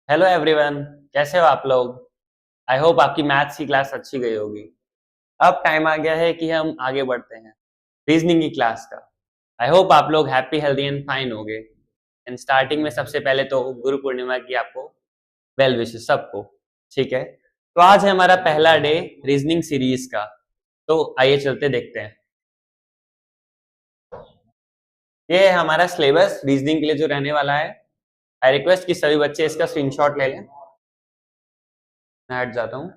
हेलो एवरीवन, कैसे हो आप लोग। आई होप आपकी मैथ्स की क्लास अच्छी गई होगी। अब टाइम आ गया है कि हम आगे बढ़ते हैं रीजनिंग की क्लास का। आई होप आप लोग हैप्पी हेल्दी एंड फाइन होगे। एंड स्टार्टिंग में सबसे पहले तो गुरु पूर्णिमा की आपको वेल विशेस सबको। ठीक है, तो आज है हमारा पहला डे रीजनिंग सीरीज का। तो आइए चलते देखते हैं। ये है हमारा सिलेबस रीजनिंग के लिए जो रहने वाला है। आई रिक्वेस्ट कि सभी बच्चे इसका स्क्रीनशॉट ले लें। मैं हट जाता हूँ।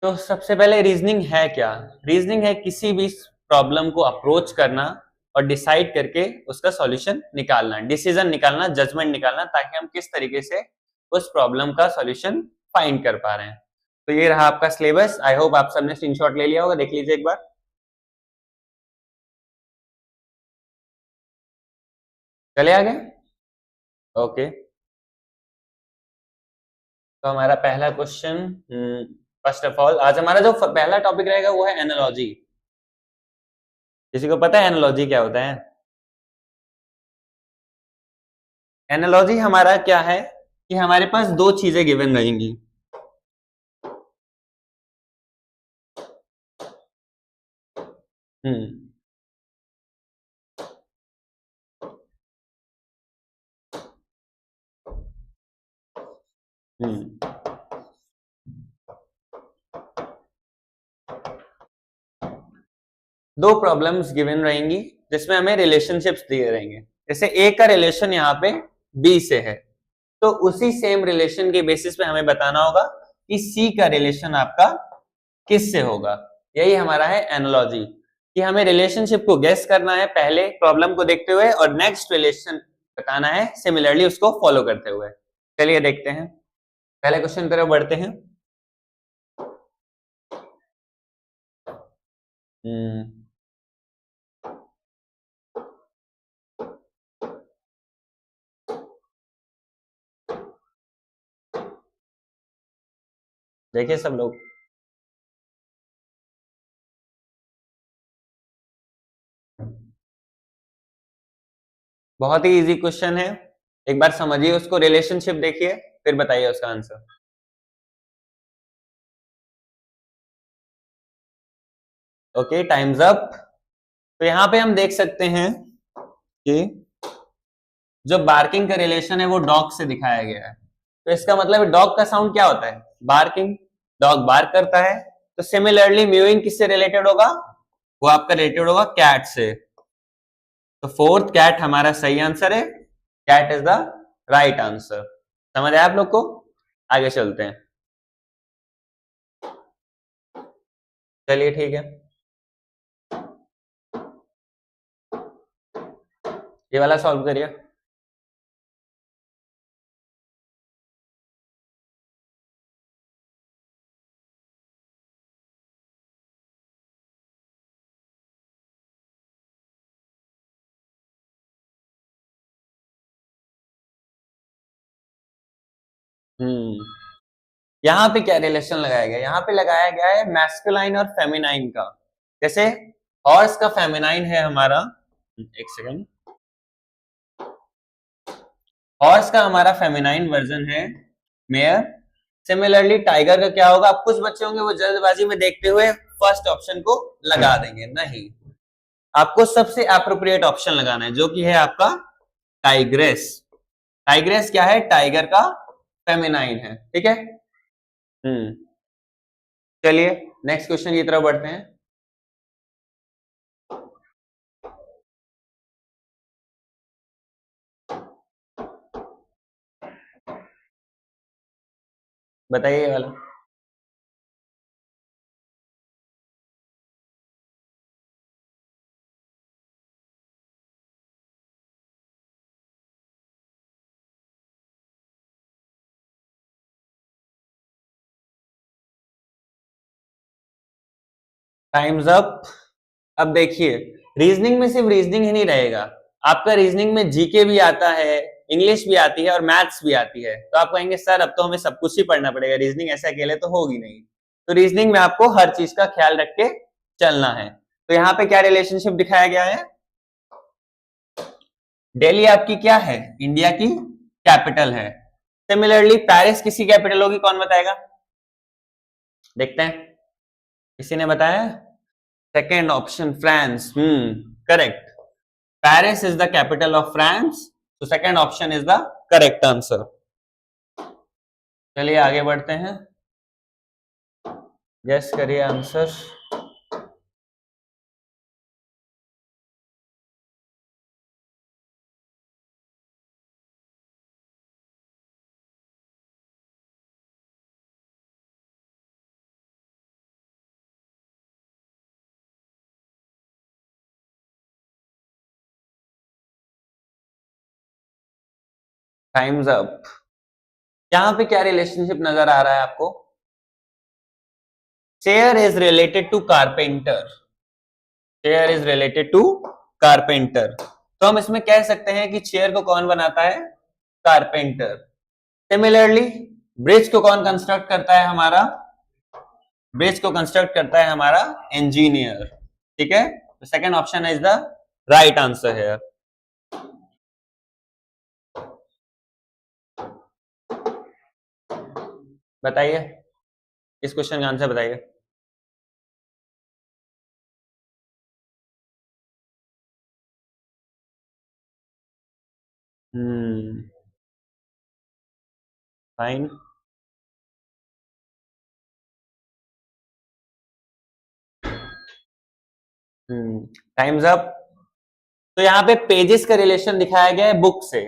तो सबसे पहले रीजनिंग है क्या। रीजनिंग है किसी भी प्रॉब्लम को अप्रोच करना और डिसाइड करके उसका सॉल्यूशन निकालना, डिसीजन निकालना, जजमेंट निकालना, ताकि हम किस तरीके से उस प्रॉब्लम का सॉल्यूशन फाइंड कर पा रहे हैं। तो ये रहा आपका सिलेबस। आई होप आप सबने स्क्रीनशॉट ले लिया होगा, देख लीजिए एक बार। चले आगे। ओके, तो हमारा पहला क्वेश्चन, फर्स्ट ऑफ ऑल आज हमारा जो पहला टॉपिक रहेगा वो है एनालॉजी। किसी को पता है एनालॉजी क्या होता है। एनालॉजी हमारा क्या है कि हमारे पास दो चीजें गिवन रहेंगी। दो प्रॉब्लम्स गिवन रहेंगी जिसमें हमें रिलेशनशिप्स दिए रहेंगे। जैसे ए का रिलेशन यहाँ पे बी से है, तो उसी सेम रिलेशन के बेसिस पे हमें बताना होगा कि सी का रिलेशन आपका किस से होगा। यही हमारा है एनालॉजी, कि हमें रिलेशनशिप को गेस करना है पहले प्रॉब्लम को देखते हुए, और नेक्स्ट रिलेशन बताना है सिमिलरली उसको फॉलो करते हुए। चलिए देखते हैं, पहले क्वेश्चन की तरफ बढ़ते हैं। देखिए सब लोग, बहुत ही इजी क्वेश्चन है, एक बार समझिए उसको, रिलेशनशिप देखिए, फिर बताइए उसका आंसर। Okay, times up. तो यहां पे हम देख सकते हैं कि जो बार्किंग का रिलेशन है वो डॉग से दिखाया गया है। तो इसका मतलब डॉग का साउंड क्या होता है? बार्किंग। डॉग बार्क करता है। तो सिमिलरली म्यूइंग किससे रिलेटेड होगा? वो आपका रिलेटेड होगा कैट से। तो फोर्थ कैट हमारा सही आंसर है, cat is the right answer. समझ आया आप लोग को? आगे चलते हैं। चलिए ठीक है, ये वाला सॉल्व करिए। यहां पे क्या रिलेशन लगाया गया? यहां पे लगाया गया है मैस्कुलाइन और फेमिनाइन का। जैसे हॉर्स का फेमिनाइन है हमारा, एक सेकेंड, हॉर्स का हमारा फेमिनाइन वर्जन है मेयर। सिमिलरली टाइगर का क्या होगा? अब कुछ बच्चे होंगे वो जल्दबाजी में देखते हुए फर्स्ट ऑप्शन को लगा देंगे, नहीं, आपको सबसे एप्रोप्रिएट ऑप्शन लगाना है जो कि है आपका टाइग्रेस। टाइग्रेस क्या है? टाइगर का फेमिनाइन है, ठीक है। चलिए नेक्स्ट क्वेश्चन की तरफ बढ़ते हैं। बताइए ये वाला। Times up. अब देखिए, रीजनिंग में सिर्फ रीजनिंग ही नहीं रहेगा, आपका रीजनिंग में जीके भी आता है, इंग्लिश भी आती है और मैथ्स भी आती है। तो आप कहेंगे सर अब तो हमें सब कुछ ही पढ़ना पड़ेगा, रीजनिंग ऐसे अकेले तो होगी नहीं। तो रीजनिंग में आपको हर चीज का ख्याल रख के चलना है। तो यहाँ पे क्या रिलेशनशिप दिखाया गया है? दिल्ली आपकी क्या है? इंडिया की कैपिटल है। सिमिलरली पेरिस किसी कैपिटल होगी? कौन बताएगा? देखते हैं, किसी ने बताया? Second option France, correct. Paris is the capital of France, तो second option is the correct answer. चलिए आगे बढ़ते हैं, गेस करिए आंसर। Time's up. यहां पे क्या रिलेशनशिप नजर आ रहा है आपको? Chair is related to carpenter. Chair is related to carpenter. तो हम इसमें कह सकते हैं कि चेयर को कौन बनाता है? कारपेंटर। सिमिलरली ब्रिज को कौन कंस्ट्रक्ट करता है? हमारा ब्रिज को कंस्ट्रक्ट करता है हमारा इंजीनियर, ठीक है। तो second option is the right answer है। बताइए इस क्वेश्चन का आंसर बताइए। फाइन। Time's up. तो यहाँ पे पेजेस का रिलेशन दिखाया गया है बुक से।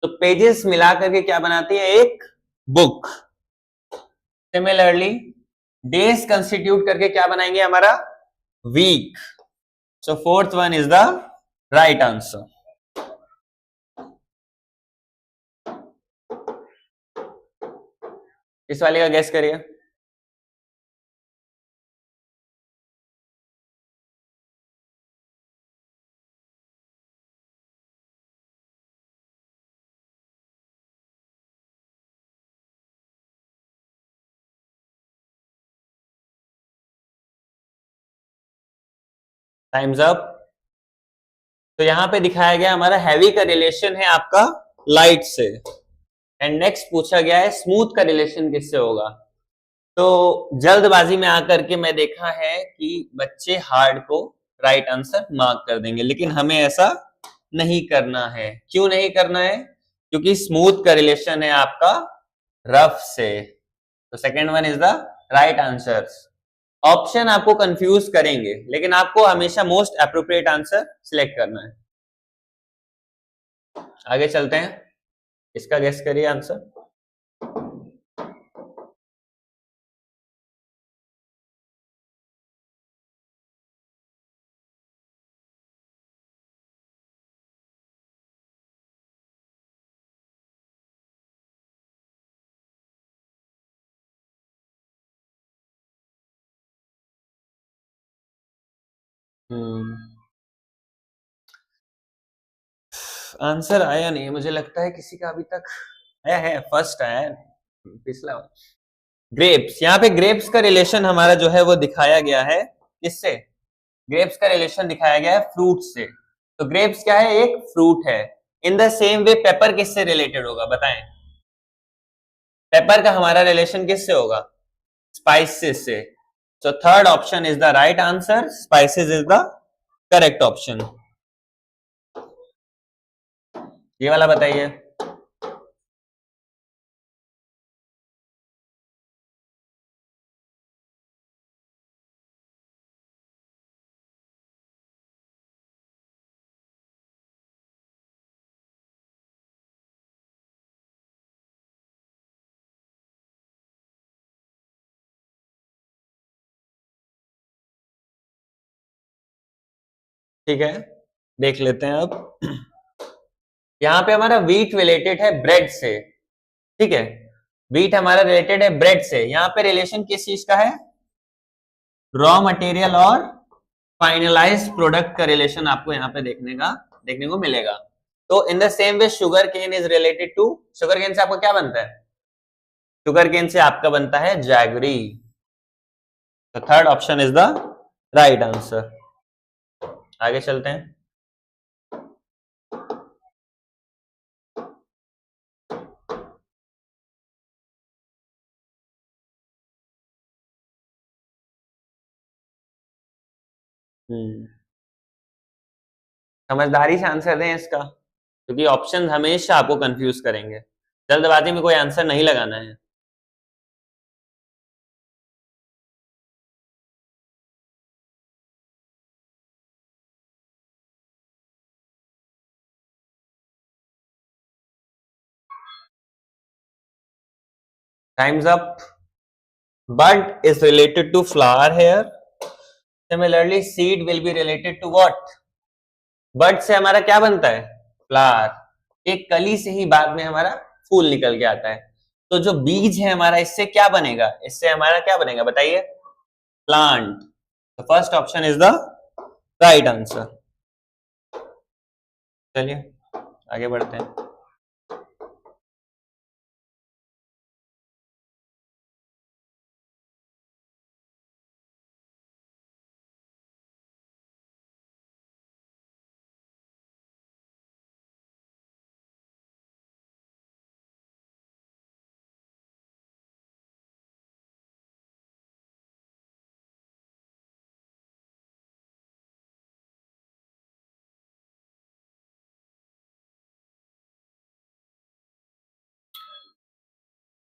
तो पेजेस मिला करके क्या बनाती है? एक बुक। सिमिलरली डेज कंस्टिट्यूट करके क्या बनाएंगे? हमारा week. So fourth one is the right answer. इस वाले का गेस करिए। Time's up. तो यहां पे दिखाया गया हमारा हैवी का रिलेशन है आपका लाइट से, एंड नेक्स्ट पूछा गया है स्मूथ का रिलेशन किससे होगा। तो जल्दबाजी में आकर के मैं देखा है कि बच्चे हार्ड को राइट आंसर मार्क कर देंगे, लेकिन हमें ऐसा नहीं करना है। क्यों नहीं करना है? क्योंकि स्मूथ का रिलेशन है आपका रफ से। तो second one is the right answer. Option आपको कंफ्यूज करेंगे, लेकिन आपको हमेशा मोस्ट अप्रोप्रिएट आंसर सिलेक्ट करना है। आगे चलते हैं, इसका गेस करिए आंसर। आंसर आया नहीं, मुझे लगता है किसी का अभी तक आया है, फर्स्ट आया है पिछला। ग्रेप्स, यहाँ पे ग्रेप्स का रिलेशन हमारा जो है वो दिखाया गया है किससे? ग्रेप्स का रिलेशन दिखाया गया है फ्रूट से। तो ग्रेप्स क्या है? एक फ्रूट है। इन द सेम वे पेपर किससे रिलेटेड होगा बताएं? पेपर का हमारा रिलेशन किससे होगा? स्पाइसेस से। So third option is the right answer. Spices is the correct option. ये वाला बताइए। ठीक है, देख लेते हैं अब। यहाँ पे हमारा वीट रिलेटेड है ब्रेड से, ठीक है। वीट हमारा रिलेटेड है ब्रेड से। यहाँ पे रिलेशन किस चीज का है? रॉ मटेरियल और फाइनलाइज्ड प्रोडक्ट का रिलेशन आपको यहाँ पे देखने को मिलेगा। तो in the same way sugar cane is related to, sugar cane से आपका क्या बनता है? शुगर केन से आपका बनता है जैगरी। तो third option is the right answer. आगे चलते हैं। समझदारी से आंसर दें इसका, क्योंकि ऑप्शन हमेशा आपको कंफ्यूज करेंगे। जल्दबाजी में कोई आंसर नहीं लगाना है। Times up. Bud is related to flower here, similarly seed will be related to what? Bud से हमारा क्या बनता है? फ्लावर। एक कली से ही बाद में हमारा फूल निकल के आता है। तो जो बीज है हमारा, इससे क्या बनेगा? इससे हमारा क्या बनेगा बताइए? प्लांट। तो first option is the right answer. चलिए आगे बढ़ते हैं।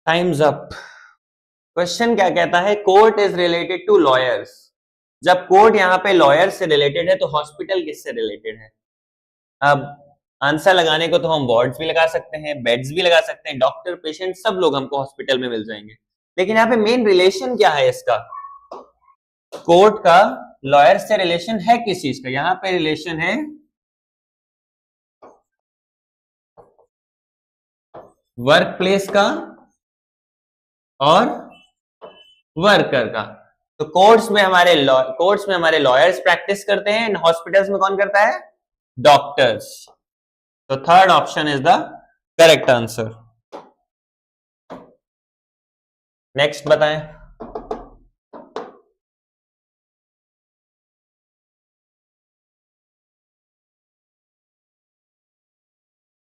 Times up. क्वेश्चन क्या कहता है? Court is related to lawyers. जब कोर्ट यहाँ पे लॉयर से रिलेटेड है, तो हॉस्पिटल किससे रिलेटेड है? अब आंसर लगाने को तो हम वार्ड्स भी लगा सकते हैं, बेड्स भी लगा सकते हैं, डॉक्टर पेशेंट सब लोग हमको हॉस्पिटल में मिल जाएंगे। लेकिन यहाँ पे मेन रिलेशन क्या है इसका? कोर्ट का लॉयर से रिलेशन है किस चीज का? यहाँ पे रिलेशन है वर्क प्लेस का और वर्कर का। तो कोर्ट्स में हमारे लॉयर्स प्रैक्टिस करते हैं, हॉस्पिटल्स में कौन करता है? डॉक्टर्स। तो third option is the correct answer. Next बताएं।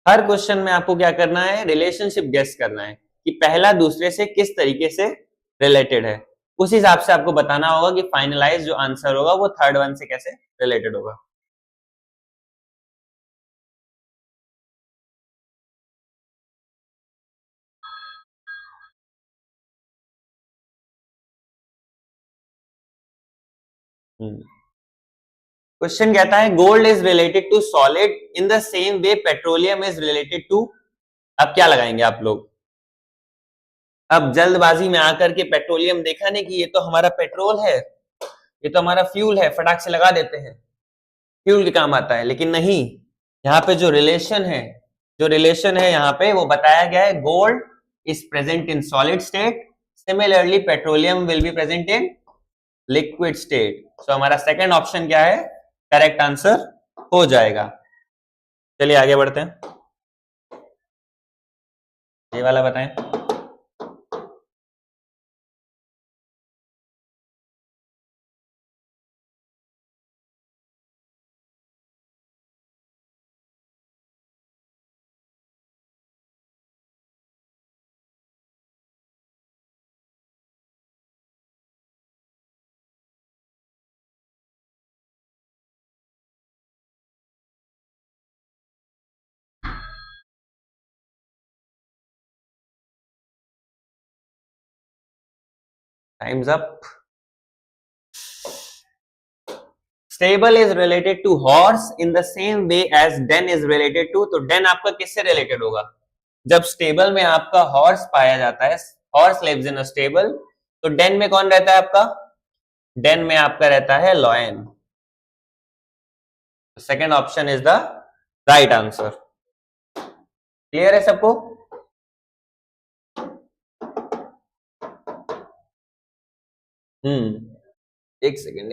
हर क्वेश्चन में आपको क्या करना है? रिलेशनशिप गेस करना है कि पहला दूसरे से किस तरीके से रिलेटेड है। उस हिसाब से आपको बताना होगा कि फाइनलाइज जो आंसर होगा वो थर्ड वन से कैसे रिलेटेड होगा। क्वेश्चन कहता है gold is related to solid in the same way petroleum is related to. अब क्या लगाएंगे आप लोग? अब जल्दबाजी में आकर के पेट्रोलियम देखा नहीं कि ये तो हमारा पेट्रोल है, ये तो हमारा फ्यूल है, फटाक से लगा देते हैं, फ्यूल के काम आता है। लेकिन नहीं, यहाँ पे जो रिलेशन है यहाँ पे वो बताया गया है, gold is present in solid state, similarly petroleum will be present in liquid state. So हमारा सेकंड ऑप्शन क्या है? करेक्ट आंसर हो जाएगा। चलिए आगे बढ़ते हैं, ये वाला बताएं। Time's up. Stable is related to horse in the same way as den is related to. तो डेन आपका किससे रिलेटेड होगा? जब स्टेबल में आपका हॉर्स पाया जाता है, horse lives in a stable, तो डेन में कौन रहता है आपका? डेन में आपका रहता है lion. Second option is the right answer. Clear है सबको? एक सेकेंड।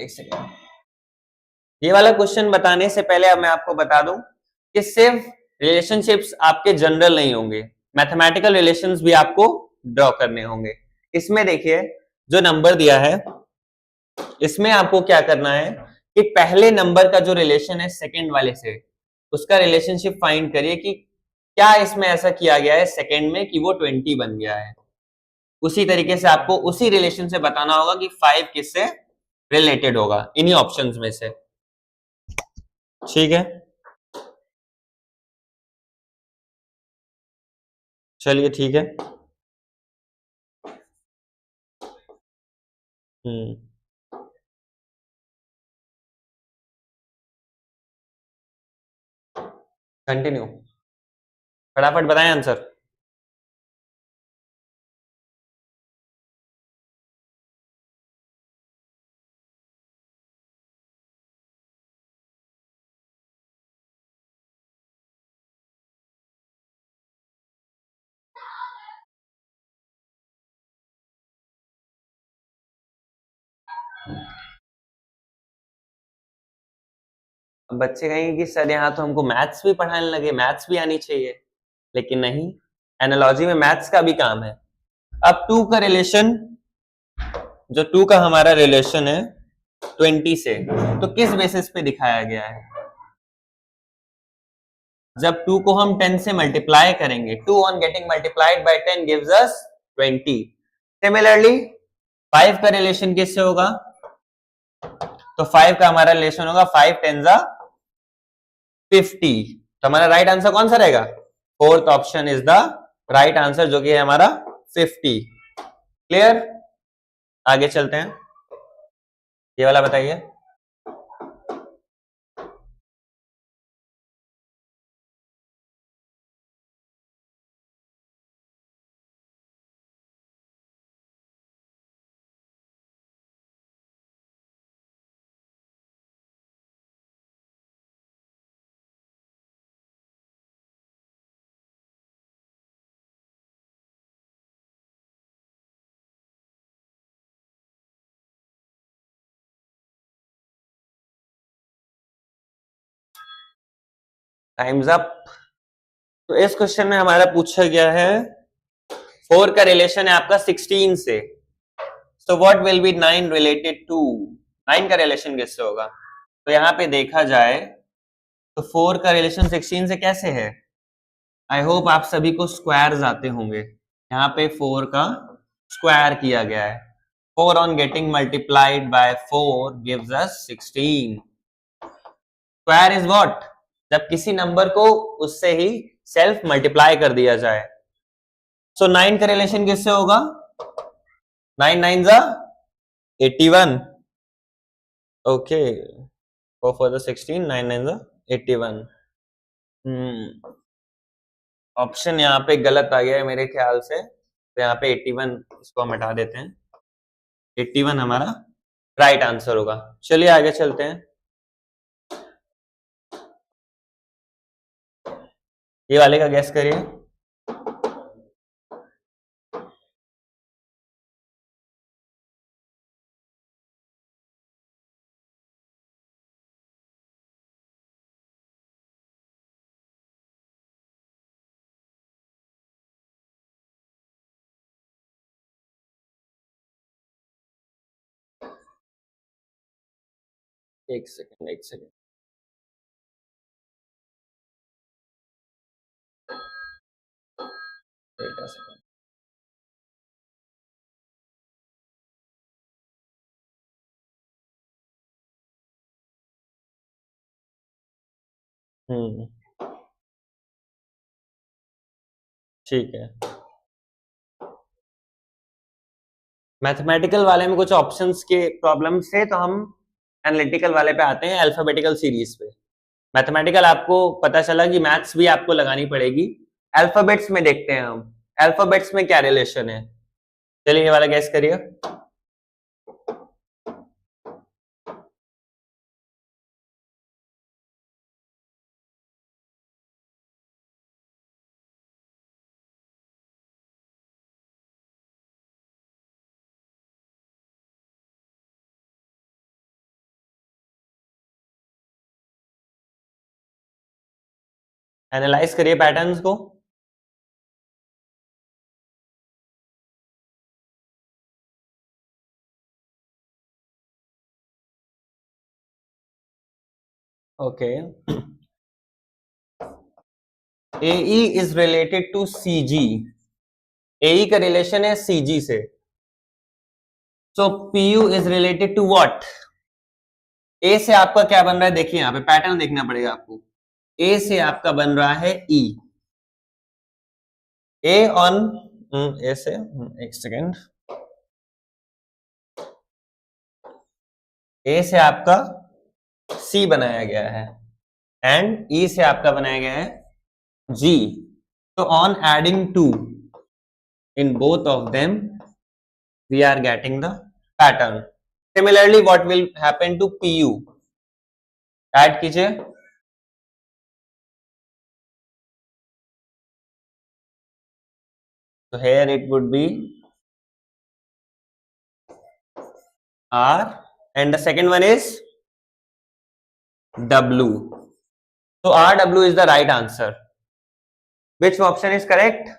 ये वाला क्वेश्चन बताने से पहले अब मैं आपको बता दूं कि सिर्फ रिलेशनशिप्स आपके जनरल नहीं होंगे, मैथमेटिकल रिलेशंस भी आपको ड्रॉ करने होंगे। इसमें देखिए जो नंबर दिया है, इसमें आपको क्या करना है कि पहले नंबर का जो रिलेशन है सेकंड वाले से, उसका रिलेशनशिप फाइंड करिए कि क्या इसमें ऐसा किया गया है सेकंड में कि वो 20 बन गया है। उसी तरीके से आपको उसी रिलेशन से बताना होगा कि 5 किससे रिलेटेड होगा, इन्हीं ऑप्शंस में से। ठीक है, चलिए ठीक है। हम्म कंटिन्यू, फटाफट बताएं आंसर। अब बच्चे कहेंगे कि सर यहाँ तो हमको मैथ्स भी पढ़ाने लगे, मैथ्स भी आनी चाहिए। लेकिन नहीं, एनालॉजी में मैथ्स का भी काम है। अब टू का रिलेशन, जो टू का हमारा रिलेशन है 20 से, तो किस बेसिस पे दिखाया गया है? जब 2 को हम 10 से मल्टीप्लाई करेंगे, 2 on getting multiplied by 10 gives us 20। Similarly 5 का रिलेशन किससे होगा? तो 5 का हमारा रिलेशन होगा 5 10 जा 50। तो हमारा राइट आंसर कौन सा रहेगा? Fourth option is the right answer, जो कि है हमारा 50। क्लियर? आगे चलते हैं, ये वाला बताइए। Times up. तो इस क्वेश्चन में हमारा पूछा गया है 4 का रिलेशन है आपका 16 से, so what will be 9 related to, 9 का रिलेशन किससे होगा? तो यहाँ पे देखा जाए तो 4 का रिलेशन 16 से कैसे है? आई होप आप सभी को स्क्वायर्स आते होंगे। यहाँ पे 4 का स्क्वायर किया गया है। 4 on getting multiplied by 4 gives us 16. Square is what? जब किसी नंबर को उससे ही सेल्फ मल्टीप्लाई कर दिया जाए। सो 9 का रिलेशन किससे होगा? 9 9 जा 81। ओके, go for the 16, 9 9 जा 81। ऑप्शन यहाँ पे गलत आ गया है मेरे ख्याल से, तो यहाँ पे 81 इसको हम हटा देते हैं। 81 हमारा राइट आंसर होगा। चलिए आगे चलते हैं। ये वाले का गैस करिए। एक सेकंड, एक सेकंड। Wait a second. ठीक है। मैथमेटिकल वाले में कुछ ऑप्शंस के प्रॉब्लम्स थे, तो हम एनालिटिकल वाले पे आते हैं, अल्फाबेटिकल सीरीज पे। मैथमेटिकल आपको पता चला कि मैथ्स भी आपको लगानी पड़ेगी। अल्फाबेट्स में देखते हैं हम, अल्फाबेट्स में क्या रिलेशन है। चलिए ये वाला गैस करिए। एनालाइज करिए पैटर्न्स को। Okay, AE is related to CG। AE का रिलेशन है CG से। So PU is related to what? A से आपका क्या बन रहा है? देखिए यहाँ पे पैटर्न देखना पड़ेगा आपको। A से आपका बन रहा है E। A ऑन A से एक सेकेंड, A से आपका C बनाया गया है एंड E से आपका बनाया गया है G। तो on adding 2 in both of them we are getting the pattern. Similarly what will happen to PU? Add कीजिए। So here it would be R and the second one is W. So RW is the right answer. Which option is correct?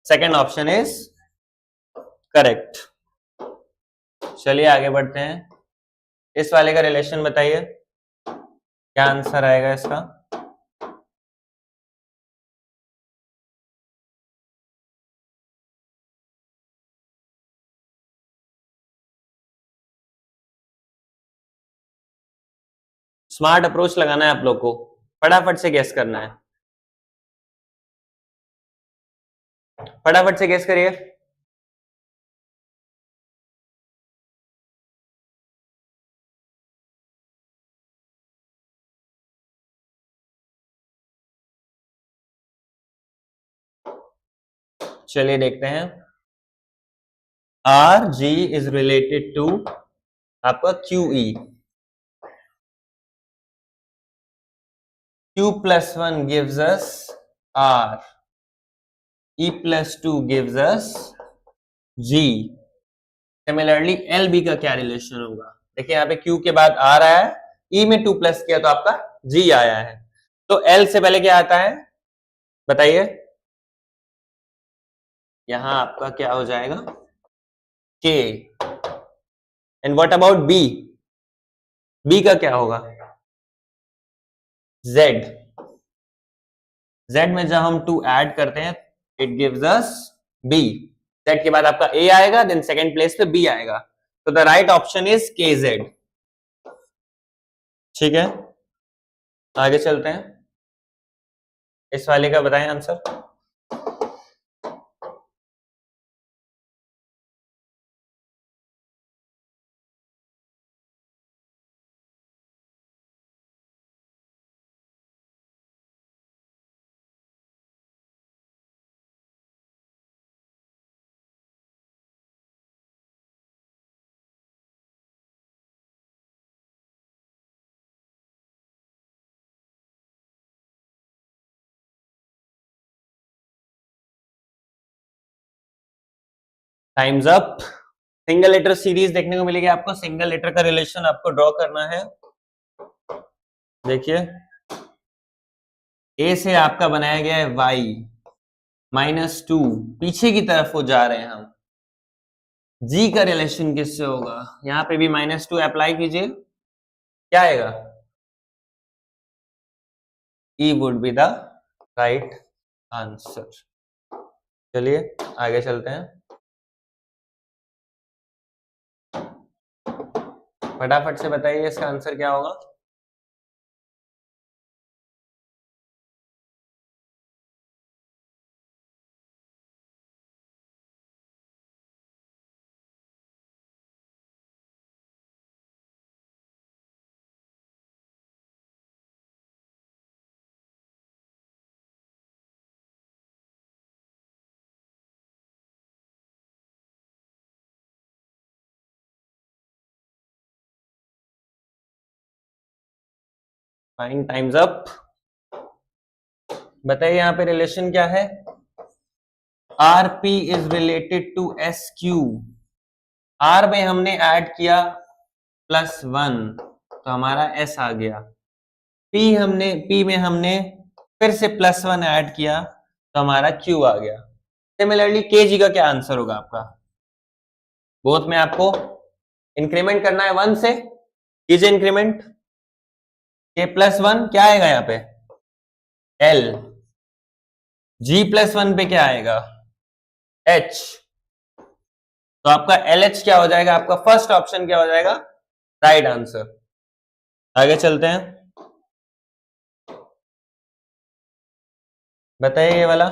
Second option is correct. चलिए आगे बढ़ते हैं। इस वाले का relation बताइए, क्या आंसर आएगा इसका? स्मार्ट अप्रोच लगाना है आप लोग को, फटाफट से गेस करना है, फटाफट से गेस करिए। चलिए देखते हैं। RG इज रिलेटेड टू आपका QE। Q plus 1 gives us R, E plus 2 gives us G। Similarly LB का क्या रिलेशन होगा? देखिए यहाँ पे Q के बाद R आया है, E में 2 प्लस किया तो आपका G आया है। तो L से पहले क्या आता है बताइए, यहां आपका क्या हो जाएगा K। And what about B, B का क्या होगा Z। Z में जब हम 2 ऐड करते हैं it gives us B। Z के बाद आपका A आएगा, देन सेकंड प्लेस पे B आएगा, तो the right option is KZ। ठीक है, आगे चलते हैं, इस वाले का बताएं answer. Time's up. Single letter series देखने को मिलेगी आपको, सिंगल लेटर का रिलेशन आपको ड्रॉ करना है। देखिए ए से आपका बनाया गया है y -2, पीछे की तरफ वो जा रहे हैं हम। g का रिलेशन किससे होगा, यहां पे भी -2 अप्लाई कीजिए, क्या आएगा, E would be the right answer. चलिए आगे चलते हैं, फटाफट से बताइए इसका आंसर क्या होगा। Fine, time's up. बताइए यहाँ पे रिलेशन क्या है, RP is related to SQ। R में हमने ऐड किया +1 तो हमारा S आ गया, P में हमने फिर से +1 ऐड किया तो हमारा Q आ गया। सिमिलरली KG का क्या आंसर होगा आपका, बोथ में आपको इंक्रीमेंट करना है 1 से, कीजिए इंक्रीमेंट, K +1 क्या आएगा यहाँ पे L, G +1 पे क्या आएगा H, तो आपका LH क्या हो जाएगा, आपका फर्स्ट ऑप्शन क्या हो जाएगा, राइट आंसर। आगे चलते हैं, बताइए ये वाला।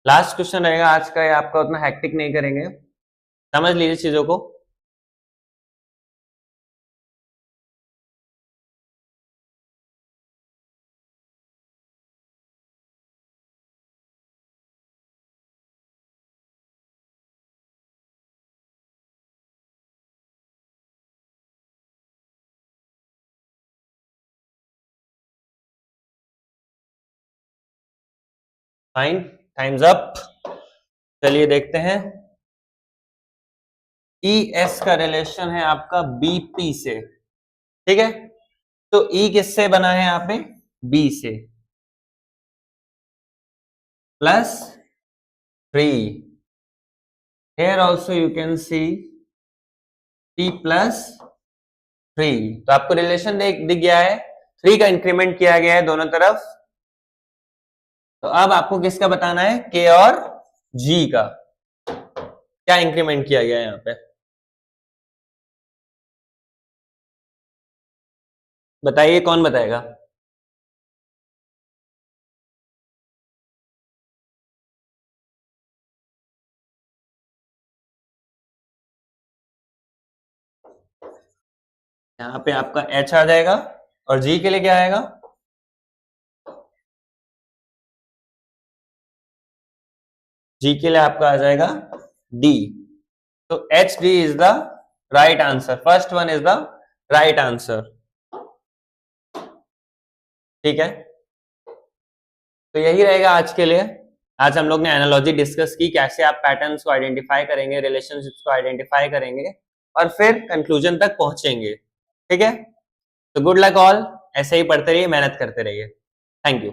लास्ट क्वेश्चन रहेगा आज का, ये आपका उतना हैक्टिक नहीं करेंगे, समझ लीजिए चीजों को। Fine, time's up. चलिए देखते हैं, ES का रिलेशन है आपका BP से, ठीक है, तो E किससे बना है यहाँ पे, B से, +3, here also you can see T +3, तो आपको रिलेशन दिख गया है, 3 का इंक्रीमेंट किया गया है दोनों तरफ। तो अब आपको किसका बताना है, K और G का क्या इंक्रीमेंट किया गया है यहाँ पे, बताइए कौन बताएगा। यहाँ पे आपका H आ जाएगा और G के लिए क्या आएगा, G के लिए आपका आ जाएगा D। तो HD is the right answer, first one is the right answer, ठीक है। तो यही रहेगा आज के लिए। आज हम लोग ने एनालॉजी डिस्कस की, कैसे आप पैटर्न्स को आइडेंटिफाई करेंगे, रिलेशनशिप्स को आइडेंटिफाई करेंगे। और फिर कंक्लूजन तक पहुंचेंगे। ठीक है, तो गुड लक ऑल, ऐसे ही पढ़ते रहिए, मेहनत करते रहिए। Thank you.